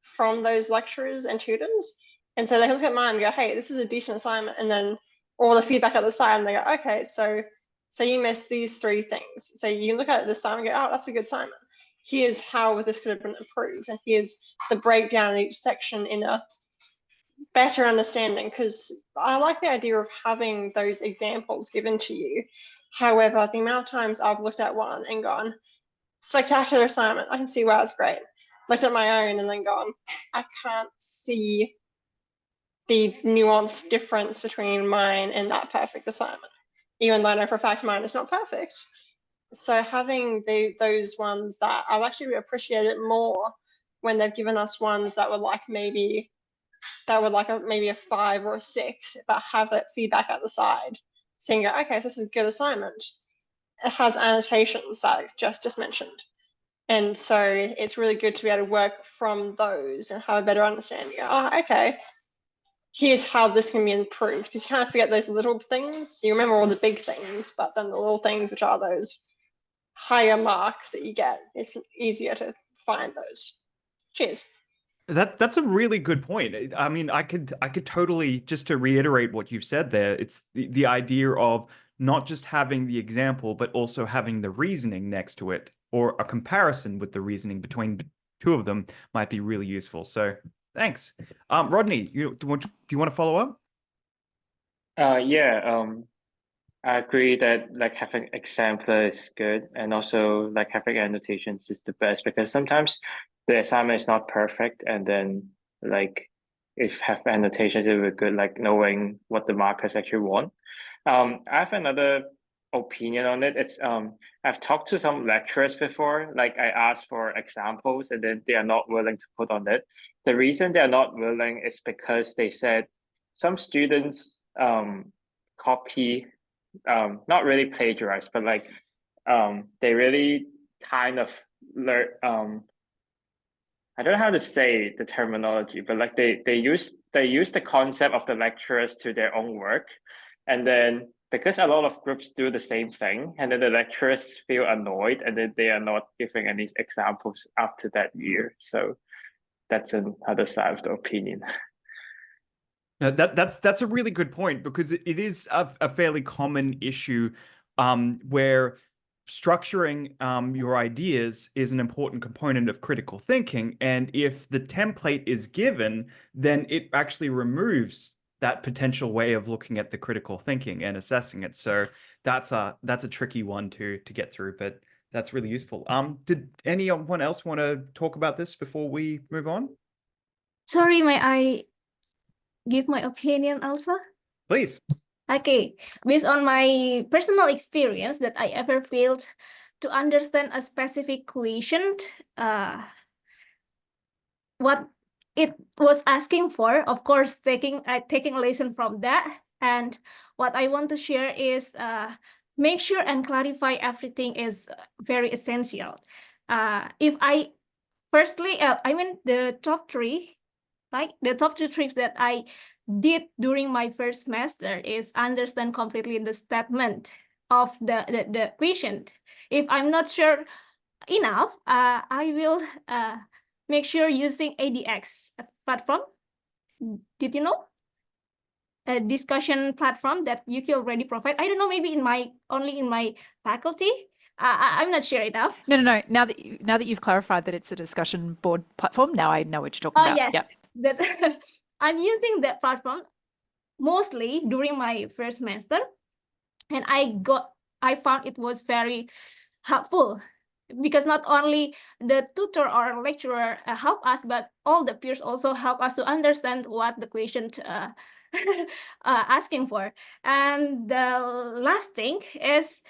S3: from those lecturers and tutors. And so they can look at mine and go, hey, this is a decent assignment. And then all the feedback at the side and they go, okay, so you missed these 3 things. So you look at it this time and go, oh, that's a good assignment. Here's how this could have been improved. And here's the breakdown in each section in a better understanding, because I like the idea of having those examples given to you. However, the amount of times I've looked at one and gone, spectacular assignment, I can see, wow, it's great. Looked at my own and then gone, I can't see the nuanced difference between mine and that perfect assignment, even though I know for a fact mine is not perfect. So having those ones that I've actually appreciated it more when they've given us ones that were like maybe a 5 or a 6, but have that feedback at the side. So you can go, okay, so this is a good assignment. It has annotations that I just mentioned. And so it's really good to be able to work from those and have a better understanding. Oh, okay, here's how this can be improved, because you can't forget those little things. You remember all the big things, but then the little things, which are those higher marks that you get, it's easier to find those. Cheers.
S2: That's a really good point. I mean, I could totally, just to reiterate what you've said there, it's the idea of not just having the example, but also having the reasoning next to it, or a comparison with the reasoning between 2 of them might be really useful. So thanks. Rodney, do you want to follow up?
S7: Yeah, I agree that like having exemplar is good, and also like having annotations is the best, because sometimes the assignment is not perfect, and then like if have annotations it would be good, like knowing what the markers actually want. I have another opinion on it. It's I've talked to some lecturers before, like I asked for examples and then they are not willing to put on it. The reason they are not willing is because they said some students copy, not really plagiarize, but like they really kind of learn, I don't know how to say the terminology, but like they use the concept of the lecturers to their own work. And then because a lot of groups do the same thing, and then the lecturers feel annoyed, and then they are not giving any examples after that year. So that's another side of the opinion.
S2: No, that's a really good point, because it is a fairly common issue where structuring your ideas is an important component of critical thinking. And if the template is given, then it actually removes that potential way of looking at the critical thinking and assessing it. So that's a tricky one to get through, but that's really useful. Did anyone else want to talk about this before we move on?
S9: Sorry, may I give my opinion also?
S2: Please.
S9: Okay, based on my personal experience that I ever failed to understand a specific question, what it was asking for, of course, taking a lesson from that. And what I want to share is make sure and clarify everything is very essential. If I firstly, I mean the top 3, like the top 2 tricks that I did during my first semester is understand completely the statement of the question. If I'm not sure enough, I will make sure using ADX platform. Did you know? a discussion platform that UQ already provide. I don't know, maybe only in my faculty. I'm not sure enough.
S1: No. Now that you've clarified that it's a discussion board platform, now I know what you're talking about.
S9: Yes,
S1: Yep.
S9: that's I'm using that platform mostly during my first semester, and I found it was very helpful because not only the tutor or lecturer help us, but all the peers also help us to understand what the question asking for. And the last thing is,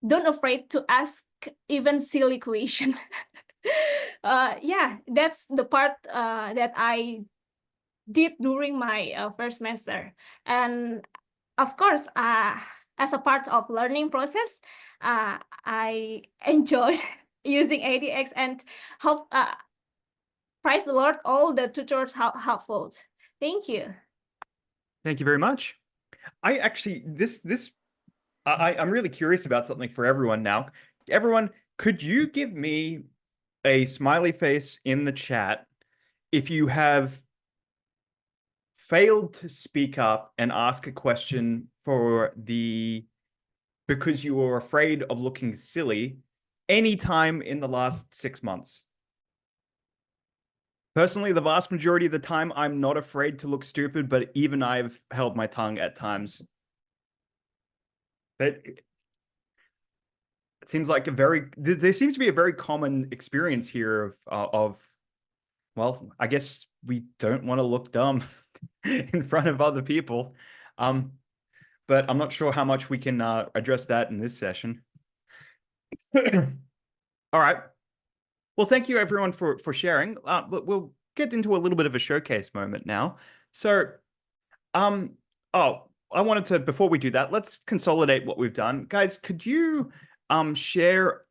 S9: don't afraid to ask even silly question. Yeah, that's the part that I did during my first semester. And of course, as a part of learning process, I enjoyed using ADX and hope, praise the Lord, all the tutors helpful. Thank you.
S2: Thank you very much. I actually, I'm really curious about something for everyone now. Everyone, could you give me a smiley face in the chat if you have failed to speak up and ask a question because you were afraid of looking silly anytime in the last 6 months? Personally, the vast majority of the time, I'm not afraid to look stupid, but even I've held my tongue at times. But it seems like there seems to be a very common experience here of, well, I guess we don't want to look dumb in front of other people. But I'm not sure how much we can address that in this session. All right. Well, thank you everyone for sharing. We'll get into a little bit of a showcase moment now. So, I wanted to, before we do that, let's consolidate what we've done. Guys, could you share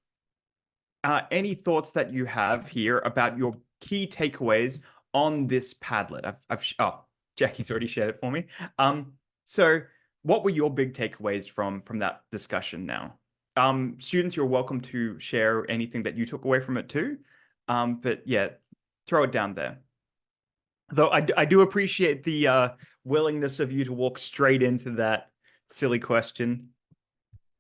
S2: any thoughts that you have here about your key takeaways on this Padlet? Jackie's already shared it for me. So what were your big takeaways from that discussion now? Students, you're welcome to share anything that you took away from it too. But yeah, throw it down there. Though I do appreciate the willingness of you to walk straight into that silly question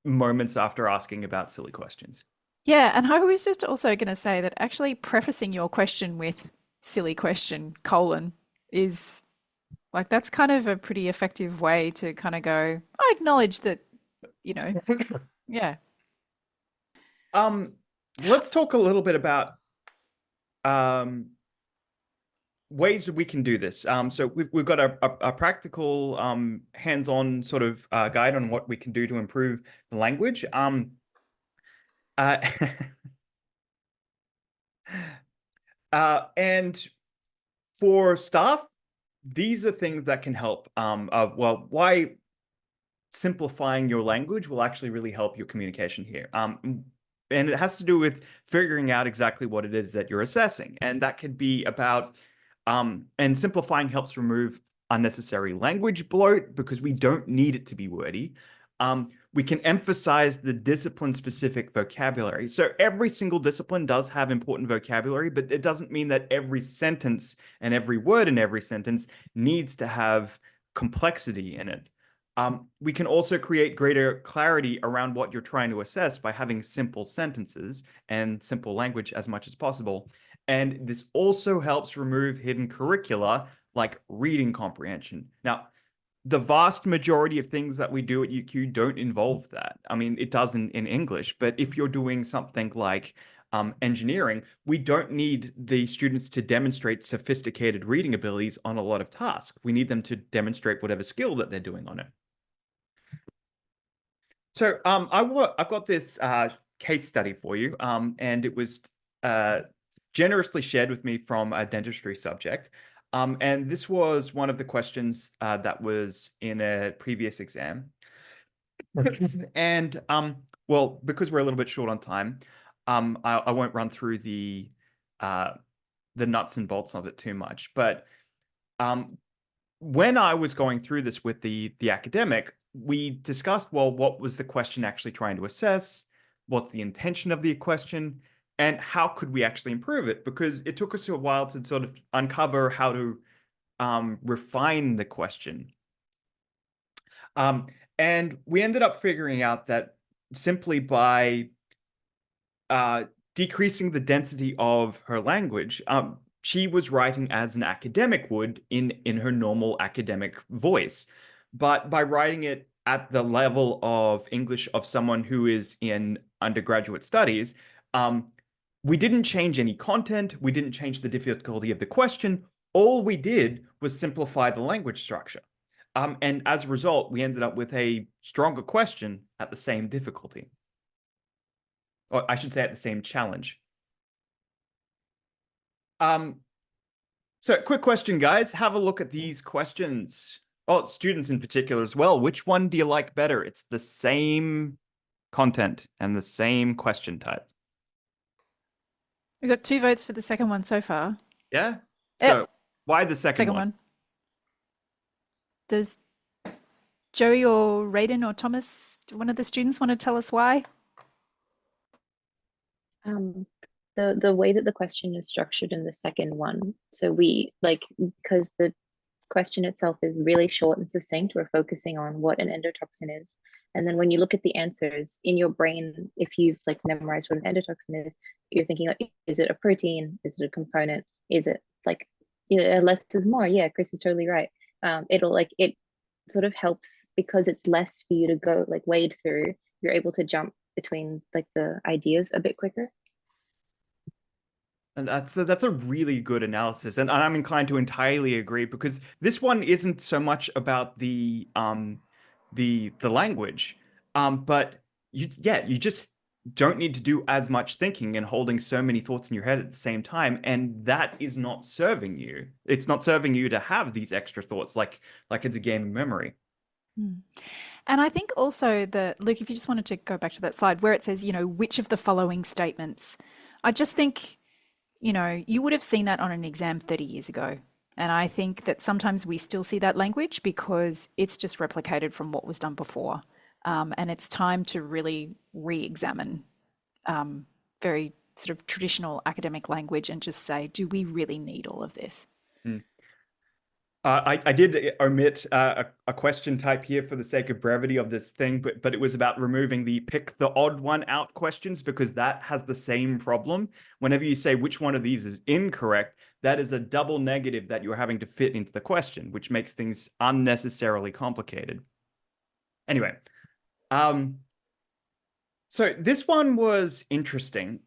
S2: moments after asking about silly questions.
S1: Yeah, and I was just also going to say that actually prefacing your question with silly question, is like, that's kind of a pretty effective way to kind of go, I acknowledge that, yeah.
S2: Let's talk a little bit about ways that we can do this. So we've got a practical, hands-on sort of guide on what we can do to improve the language. And for staff, these are things that can help. Well, why simplifying your language will actually really help your communication here. And it has to do with figuring out exactly what it is that you're assessing. And that could be about, and simplifying helps remove unnecessary language bloat because we don't need it to be wordy. We can emphasize the discipline-specific vocabulary. So every single discipline does have important vocabulary, but it doesn't mean that every sentence and every word in every sentence needs to have complexity in it. We can also create greater clarity around what you're trying to assess by having simple sentences and simple language as much as possible. And this also helps remove hidden curricula like reading comprehension. Now, the vast majority of things that we do at UQ don't involve that. I mean, it does in English, but if you're doing something like engineering, we don't need the students to demonstrate sophisticated reading abilities on a lot of tasks. We need them to demonstrate whatever skill that they're doing on it. So I've got this case study for you, and it was generously shared with me from a dentistry subject. And this was one of the questions that was in a previous exam. And well, because we're a little bit short on time, I won't run through the nuts and bolts of it too much. But when I was going through this with the academic, we discussed, well, what was the question actually trying to assess? What's the intention of the question? And how could we actually improve it? Because it took us a while to sort of uncover how to refine the question. And we ended up figuring out that simply by decreasing the density of her language, she was writing as an academic would in her normal academic voice. But by writing it at the level of English of someone who is in undergraduate studies, we didn't change any content. We didn't change the difficulty of the question. All we did was simplify the language structure. And as a result, we ended up with a stronger question at the same difficulty. Or I should say at the same challenge. So quick question, guys. Have a look at these questions. Oh, students in particular as well. Which one do you like better? It's the same content and the same question type.
S1: We've got 2 votes for the second one so far.
S2: Yeah? So why the second one?
S1: Does Joey or Raiden or Thomas, one of the students, want to tell us why?
S8: The way that the question is structured in the second one, so we because the question itself is really short and succinct, we're focusing on what an endotoxin is. And then when you look at the answers in your brain, if you've memorized what an endotoxin is, you're thinking is it a protein? Is it a component? Is it less is more? Yeah, Chris is totally right. It sort of helps because it's less for you to go wade through. You're able to jump between the ideas a bit quicker.
S2: And that's a really good analysis, and I'm inclined to entirely agree because this one isn't so much about the language, but you just don't need to do as much thinking and holding so many thoughts in your head at the same time, and that is not serving you. It's not serving you to have these extra thoughts like it's a game of memory.
S1: And I think also that, Luke, if you just wanted to go back to that slide where it says, which of the following statements, I just think, you would have seen that on an exam 30 years ago. And I think that sometimes we still see that language because it's just replicated from what was done before. And it's time to really re-examine very sort of traditional academic language and just say, do we really need all of this?
S2: I did omit a question type here for the sake of brevity of this thing, but it was about removing the pick the odd one out questions because that has the same problem. Whenever you say which one of these is incorrect, that is a double negative that you're having to fit into the question, which makes things unnecessarily complicated. Anyway, so this one was interesting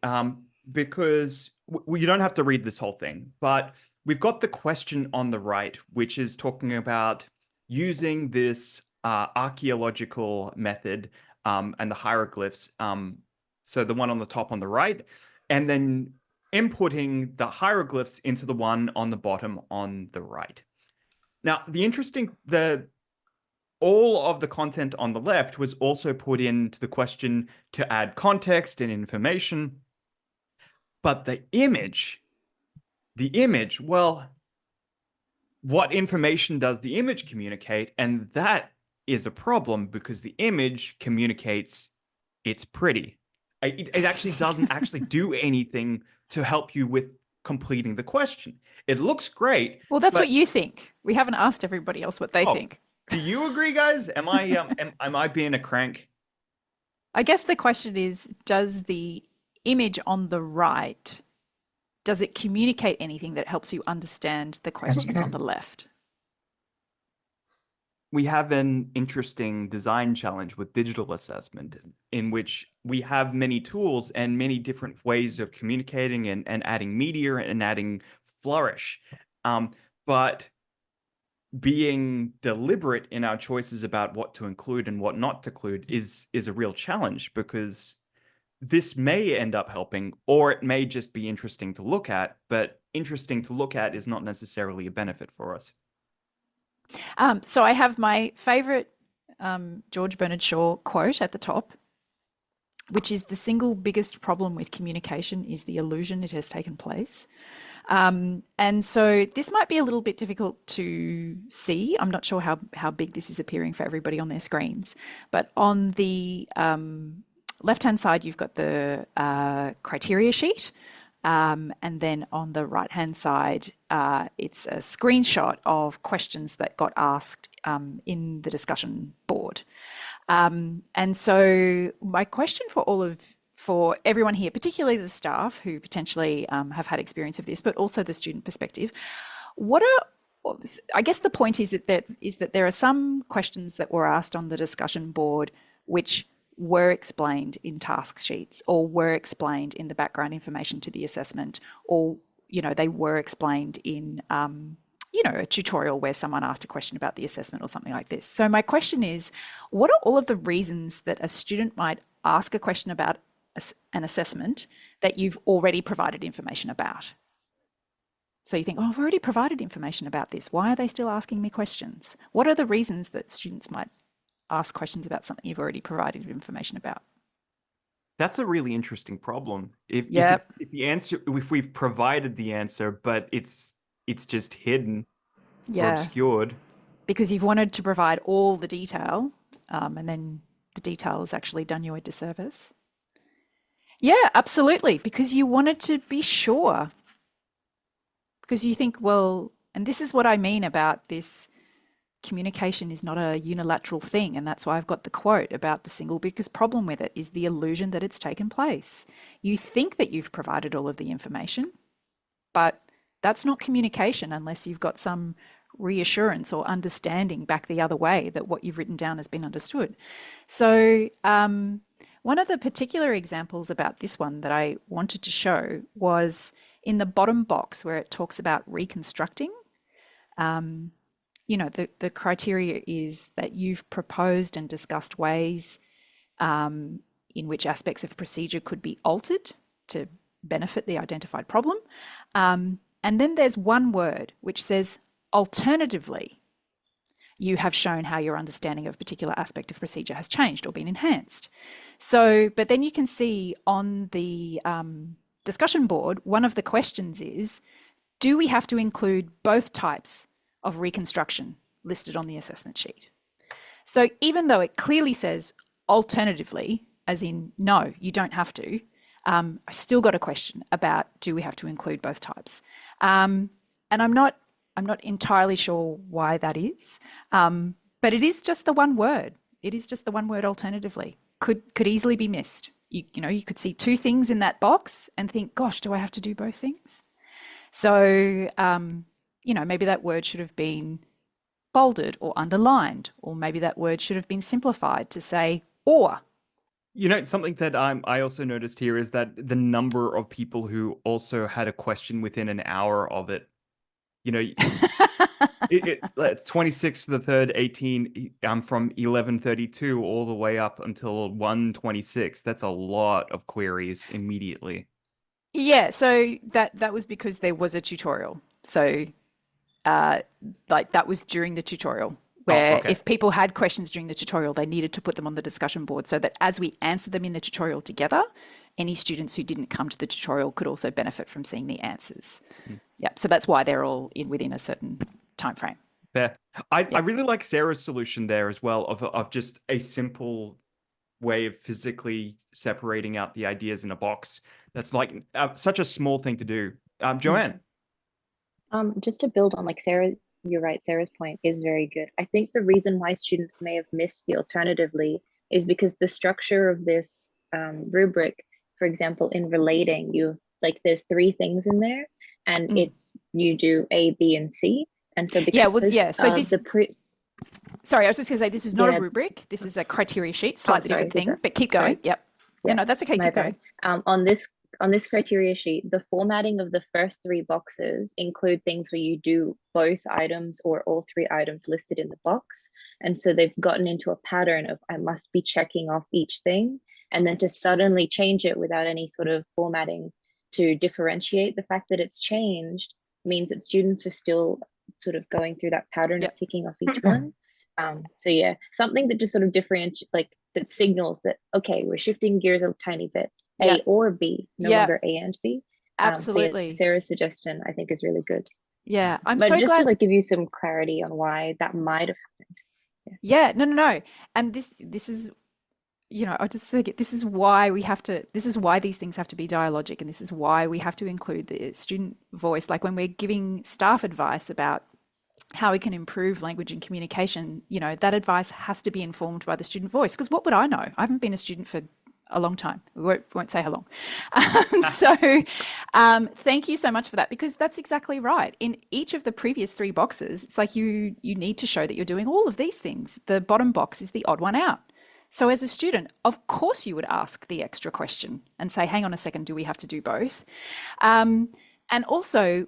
S2: because you don't have to read this whole thing, but we've got the question on the right, which is talking about using this archaeological method and the hieroglyphs. So the one on the top on the right, and then inputting the hieroglyphs into the one on the bottom on the right. Now, all of the content on the left was also put into the question to add context and information, but the image, well, what information does the image communicate? And that is a problem because the image communicates it's pretty. It actually doesn't actually do anything to help you with completing the question. It looks great.
S1: Well, that's what you think. We haven't asked everybody else what they think.
S2: Do you agree, guys? Am I being a crank?
S1: I guess the question is, does the image on the right, does it communicate anything that helps you understand the questions on the left?
S2: We have an interesting design challenge with digital assessment in which we have many tools and many different ways of communicating and adding meteor and adding flourish. But being deliberate in our choices about what to include and what not to include is a real challenge because this may end up helping, or it may just be interesting to look at, but interesting to look at is not necessarily a benefit for us.
S1: So I have my favorite George Bernard Shaw quote at the top, which is the single biggest problem with communication is the illusion it has taken place. And so this might be a little bit difficult to see. I'm not sure how big this is appearing for everybody on their screens, but on the left-hand side, you've got the criteria sheet. And then on the right-hand side, it's a screenshot of questions that got asked in the discussion board. And so my question for everyone here, particularly the staff who potentially have had experience of this, but also the student perspective, I guess the point is that there are some questions that were asked on the discussion board which were explained in task sheets or were explained in the background information to the assessment, or, they were explained in, a tutorial where someone asked a question about the assessment or something like this. So my question is, what are all of the reasons that a student might ask a question about an assessment that you've already provided information about? So you think, oh, I've already provided information about this. Why are they still asking me questions? What are the reasons that students might ask questions about something you've already provided information about?
S2: That's a really interesting problem. If we've provided the answer, but it's just hidden or obscured.
S1: Because you've wanted to provide all the detail, and then the detail has actually done you a disservice. Yeah, absolutely. Because you wanted to be sure. Because you think, well, and this is what I mean about this, communication is not a unilateral thing. And that's why I've got the quote about the single biggest problem with it is the illusion that it's taken place. You think that you've provided all of the information, but that's not communication unless you've got some reassurance or understanding back the other way that what you've written down has been understood. So one of the particular examples about this one that I wanted to show was in the bottom box where it talks about reconstructing. The criteria is that you've proposed and discussed ways in which aspects of procedure could be altered to benefit the identified problem. And then there's one word which says, alternatively, you have shown how your understanding of a particular aspect of procedure has changed or been enhanced. So, but then you can see on the discussion board, one of the questions is, do we have to include both types of reconstruction listed on the assessment sheet? So even though it clearly says alternatively, as in, no, you don't have to, I still got a question about, do we have to include both types? And I'm not entirely sure why that is, but it is just the one word. It is just the one word alternatively. Could easily be missed. You could see two things in that box and think, gosh, do I have to do both things? So, maybe that word should have been bolded or underlined, or maybe that word should have been simplified to say, or.
S2: Something that I also noticed here is that the number of people who also had a question within an hour of it. 26 to the 3rd, 18, from 11:32 all the way up until 1:26. That's a lot of queries immediately.
S1: Yeah, so that was because there was a tutorial. So that was during the tutorial where if people had questions during the tutorial, they needed to put them on the discussion board so that as we answered them in the tutorial together, any students who didn't come to the tutorial could also benefit from seeing the answers. Yeah, so that's why they're all within a certain time frame.
S2: Fair. I really like Sarah's solution there as well of just a simple way of physically separating out the ideas in a box. That's like such a small thing to do. Joanne.
S8: Just to build on Sarah, you're right, Sarah's point is very good. I think the reason why students may have missed the alternatively is because the structure of this rubric, for example, in relating, there's 3 things in there, and you do A, B, and C. And so
S1: sorry, I was just going to say, this is not a rubric. This is a criteria sheet, slightly different thing, but keep going. Yep. Yeah, no, that's okay. Keep going.
S8: On this criteria sheet, the formatting of the first 3 boxes include things where you do both items or all 3 items listed in the box. And so they've gotten into a pattern of, I must be checking off each thing. And then to suddenly change it without any sort of formatting to differentiate the fact that it's changed means that students are still sort of going through that pattern of ticking off each one. So yeah, something that just sort of differentiates, that signals that, okay, we're shifting gears a tiny bit, A or B, no longer A and B.
S1: Absolutely.
S8: So Sarah's suggestion, I think, is really good.
S1: Yeah,
S8: but so just glad to give you some clarity on why that might have happened.
S1: Yeah, no. And this is you know, I just think this is why this is why these things have to be dialogic, and this is why we have to include the student voice. Like when we're giving staff advice about how we can improve language and communication, you know, that advice has to be informed by the student voice. Because what would I know? I haven't been a student for a long time. We won't say how long. Thank you so much for that, because that's exactly right. In each of the previous 3 boxes, it's like you need to show that you're doing all of these things. The bottom box is the odd one out. So as a student, of course you would ask the extra question and say, hang on a second, do we have to do both? And also,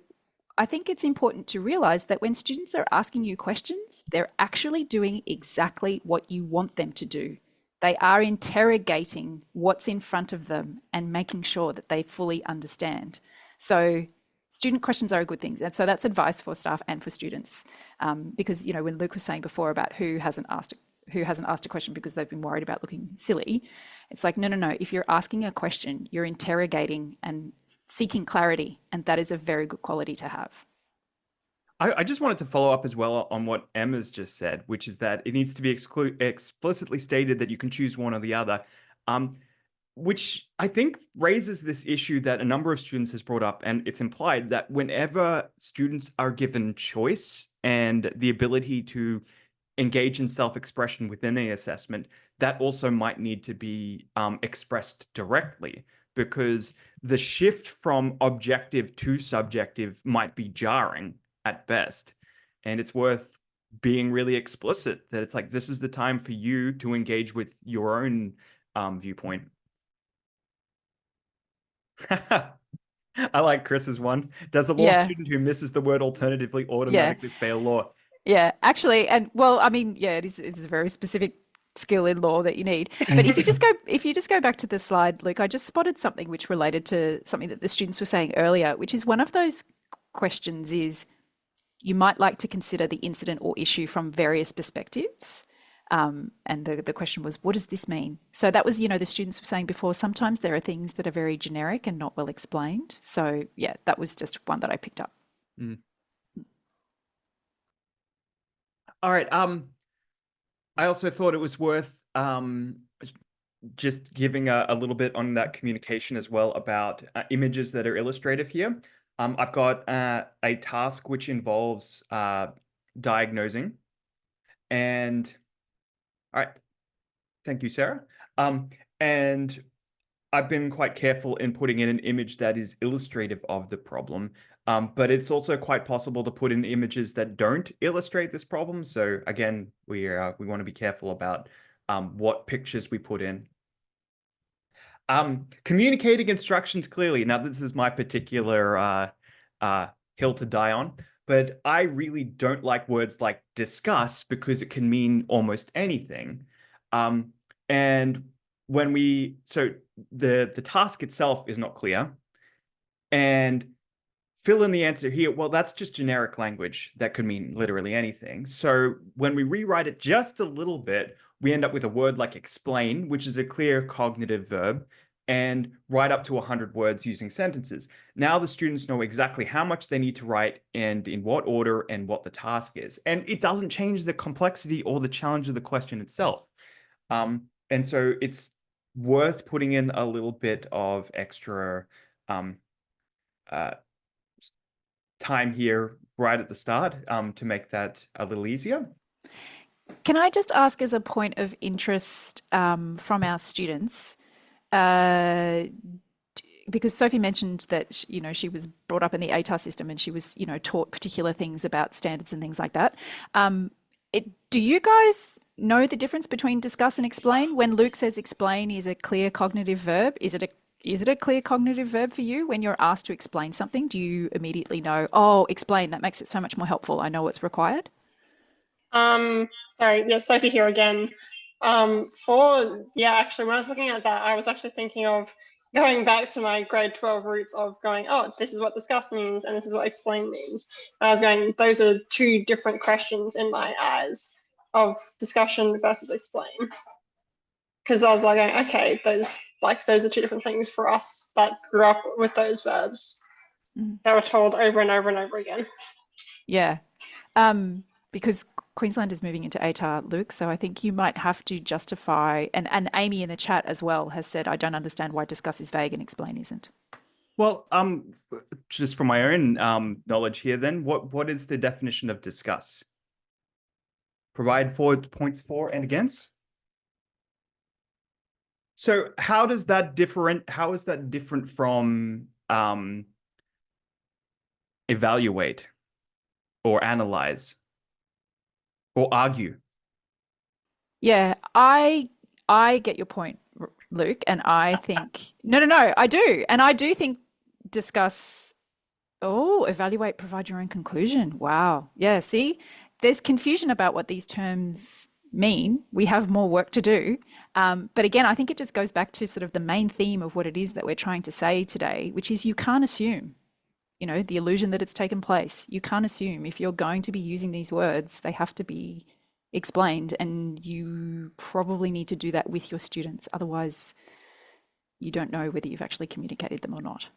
S1: I think it's important to realize that when students are asking you questions, they're actually doing exactly what you want them to do. They are interrogating what's in front of them and making sure that they fully understand. So student questions are a good thing. And so that's advice for staff and for students. Because, you know, when Luke was saying before about who hasn't asked a question because they've been worried about looking silly, it's like, no. If you're asking a question, you're interrogating and seeking clarity, and that is a very good quality to have.
S2: I just wanted to follow up as well on what Emma's just said, which is that it needs to be explicitly stated that you can choose one or the other, which I think raises this issue that a number of students has brought up, and it's implied that whenever students are given choice and the ability to engage in self-expression within the assessment, that also might need to be expressed directly, because the shift from objective to subjective might be jarring at best. And it's worth being really explicit that it's like, this is the time for you to engage with your own viewpoint. I like Chris's one. Does a law student who misses the word alternatively automatically fail law?
S1: Yeah, actually, and well, I mean, yeah, it's a very specific skill in law that you need. But if you just go back to the slide, Luke, I just spotted something which related to something that the students were saying earlier, which is one of those questions is, you might like to consider the incident or issue from various perspectives. And the question was, what does this mean? So that was, you know, the students were saying before, sometimes there are things that are very generic and not well explained. So yeah, that was just one that I picked up.
S2: All right. I also thought it was worth just giving a little bit on that communication as well about images that are illustrative here. I've got a task which involves diagnosing. And all right, thank you, Sarah. And I've been quite careful in putting in an image that is illustrative of the problem. But it's also quite possible to put in images that don't illustrate this problem. So again, we want to be careful about what pictures we put in. Communicating instructions clearly. Now, this is my particular hill to die on, but I really don't like words like discuss because it can mean almost anything. And when so the task itself is not clear, and fill in the answer here. Well, that's just generic language that could mean literally anything. So when we rewrite it just a little bit, we end up with a word like explain, which is a clear cognitive verb, and write up to 100 words using sentences. Now the students know exactly how much they need to write and in what order and what the task is. And it doesn't change the complexity or the challenge of the question itself. And so it's worth putting in a little bit of extra time here right at the start to make that a little easier.
S1: Can I just ask, as a point of interest from our students, because Sophie mentioned that, you know, she was brought up in the ATAR system and she was, you know, taught particular things about standards and things like that. Do you guys know the difference between discuss and explain? When Luke says explain is a clear cognitive verb, is it a clear cognitive verb for you? When you're asked to explain something, do you immediately know, oh, explain, that makes it so much more helpful, I know what's required?
S3: Sorry, yeah, Sophie here again. Actually, when I was looking at that, I was actually thinking of going back to my grade 12 roots of going, oh, this is what discuss means and this is what explain means. And I was going, those are 2 different questions in my eyes of discussion versus explain. Because I was like, okay, those are 2 different things for us that grew up with those verbs that were told over and over and over again.
S1: Yeah, because Queensland is moving into ATAR, Luke, so I think you might have to justify, and Amy in the chat as well has said, I don't understand why discuss is vague and explain isn't.
S2: Well, just from my own knowledge here, then, what is the definition of discuss? Provide 4 points for and against. So how is that different from evaluate or analyze or argue?
S1: Yeah, I get your point, Luke, and I think no, I do. And I do think discuss, evaluate, provide your own conclusion. Wow. Yeah, see, there's confusion about what these terms mean. We have more work to do. But again, I think it just goes back to sort of the main theme of what it is that we're trying to say today, which is you can't assume, the illusion that it's taken place. You can't assume. If you're going to be using these words, they have to be explained, and you probably need to do that with your students. Otherwise, you don't know whether you've actually communicated them or not.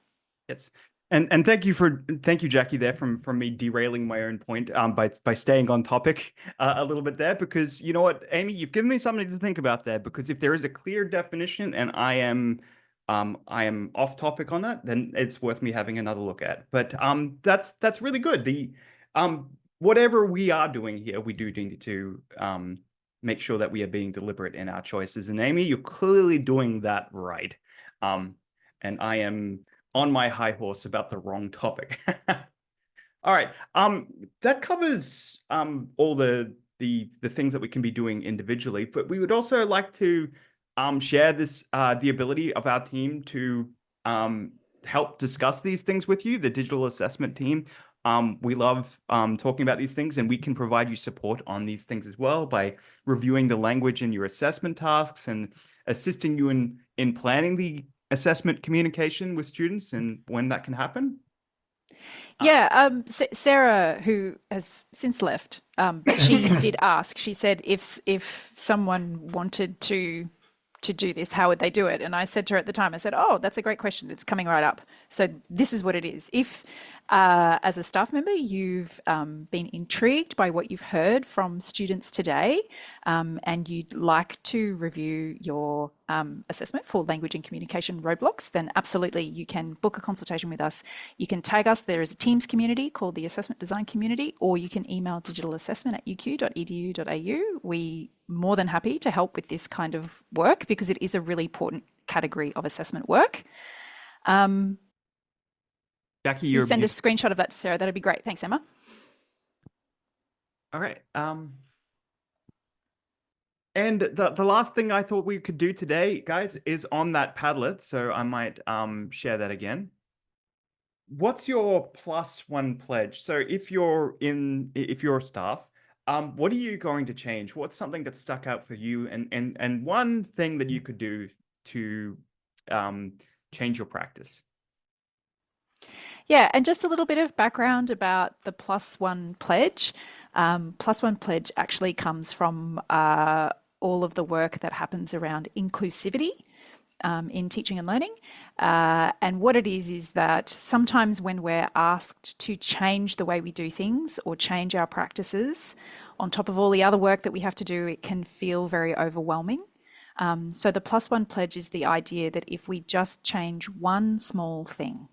S2: Yes. And thank you, Jackie, there from me derailing my own point by staying on topic a little bit there, because you know what, Amy, you've given me something to think about there, because if there is a clear definition and I am off topic on that, then it's worth me having another look at. But that's really good. The whatever we are doing here, we do need to make sure that we are being deliberate in our choices. And Amy, you're clearly doing that right. And I am on my high horse about the wrong topic. All right. That covers all the things that we can be doing individually, but we would also like to share this the ability of our team to help discuss these things with you, the digital assessment team. We love talking about these things, and we can provide you support on these things as well by reviewing the language in your assessment tasks and assisting you in planning the assessment communication with students and when that can happen.
S1: Yeah, Sarah, who has since left, but she did ask. She said if someone wanted to do this, how would they do it? And I said to her at the time, I said, oh, that's a great question. It's coming right up. So this is what it is. If as a staff member, you've been intrigued by what you've heard from students today, and you'd like to review your assessment for language and communication roadblocks, then absolutely you can book a consultation with us. You can tag us. There is a Teams community called the Assessment Design Community, or you can email digitalassessment@uq.edu.au. We more than happy to help with this kind of work, because it is a really important category of assessment work.
S2: Jackie,
S1: you send a screenshot of that to Sarah. That'd be great. Thanks, Emma.
S2: All right. And the last thing I thought we could do today, guys, is on that Padlet. So I might share that again. What's your +1 pledge? So if you're staff, what are you going to change? What's something that stuck out for you? And one thing that you could do to change your practice?
S1: Yeah, and just a little bit of background about the +1 pledge. +1 pledge actually comes from all of the work that happens around inclusivity in teaching and learning. And what it is that sometimes when we're asked to change the way we do things or change our practices, on top of all the other work that we have to do, it can feel very overwhelming. So the +1 pledge is the idea that if we just change one small thing,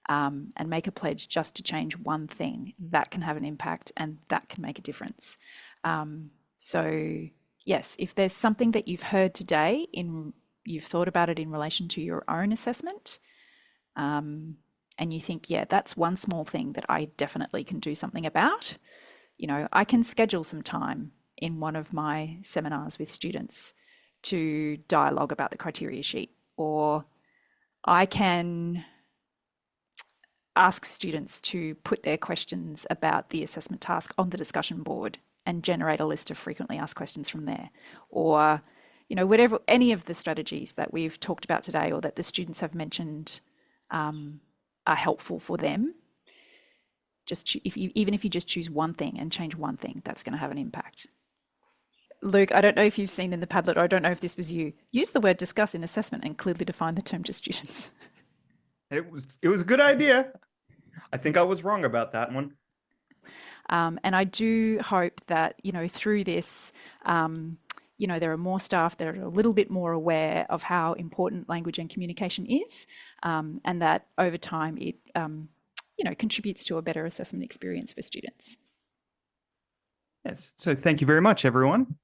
S1: and make a pledge just to change one thing, that can have an impact and that can make a difference. So yes, if there's something that you've heard today, you've thought about it in relation to your own assessment, and you think, yeah, that's one small thing that I definitely can do something about. I can schedule some time in one of my seminars with students to dialogue about the criteria sheet, or I can ask students to put their questions about the assessment task on the discussion board and generate a list of frequently asked questions from there. Or, whatever, any of the strategies that we've talked about today or that the students have mentioned are helpful for them. Even if you just choose one thing and change one thing, that's going to have an impact. Luke, I don't know if you've seen in the Padlet, or I don't know if this was you, use the word discuss in assessment and clearly define the term to students.
S2: It was a good idea. I think I was wrong about that one.
S1: And I do hope that, you know, through this, you know, there are more staff that are a little bit more aware of how important language and communication is, and that over time it, you know, contributes to a better assessment experience for students.
S2: Yes. So thank you very much, everyone.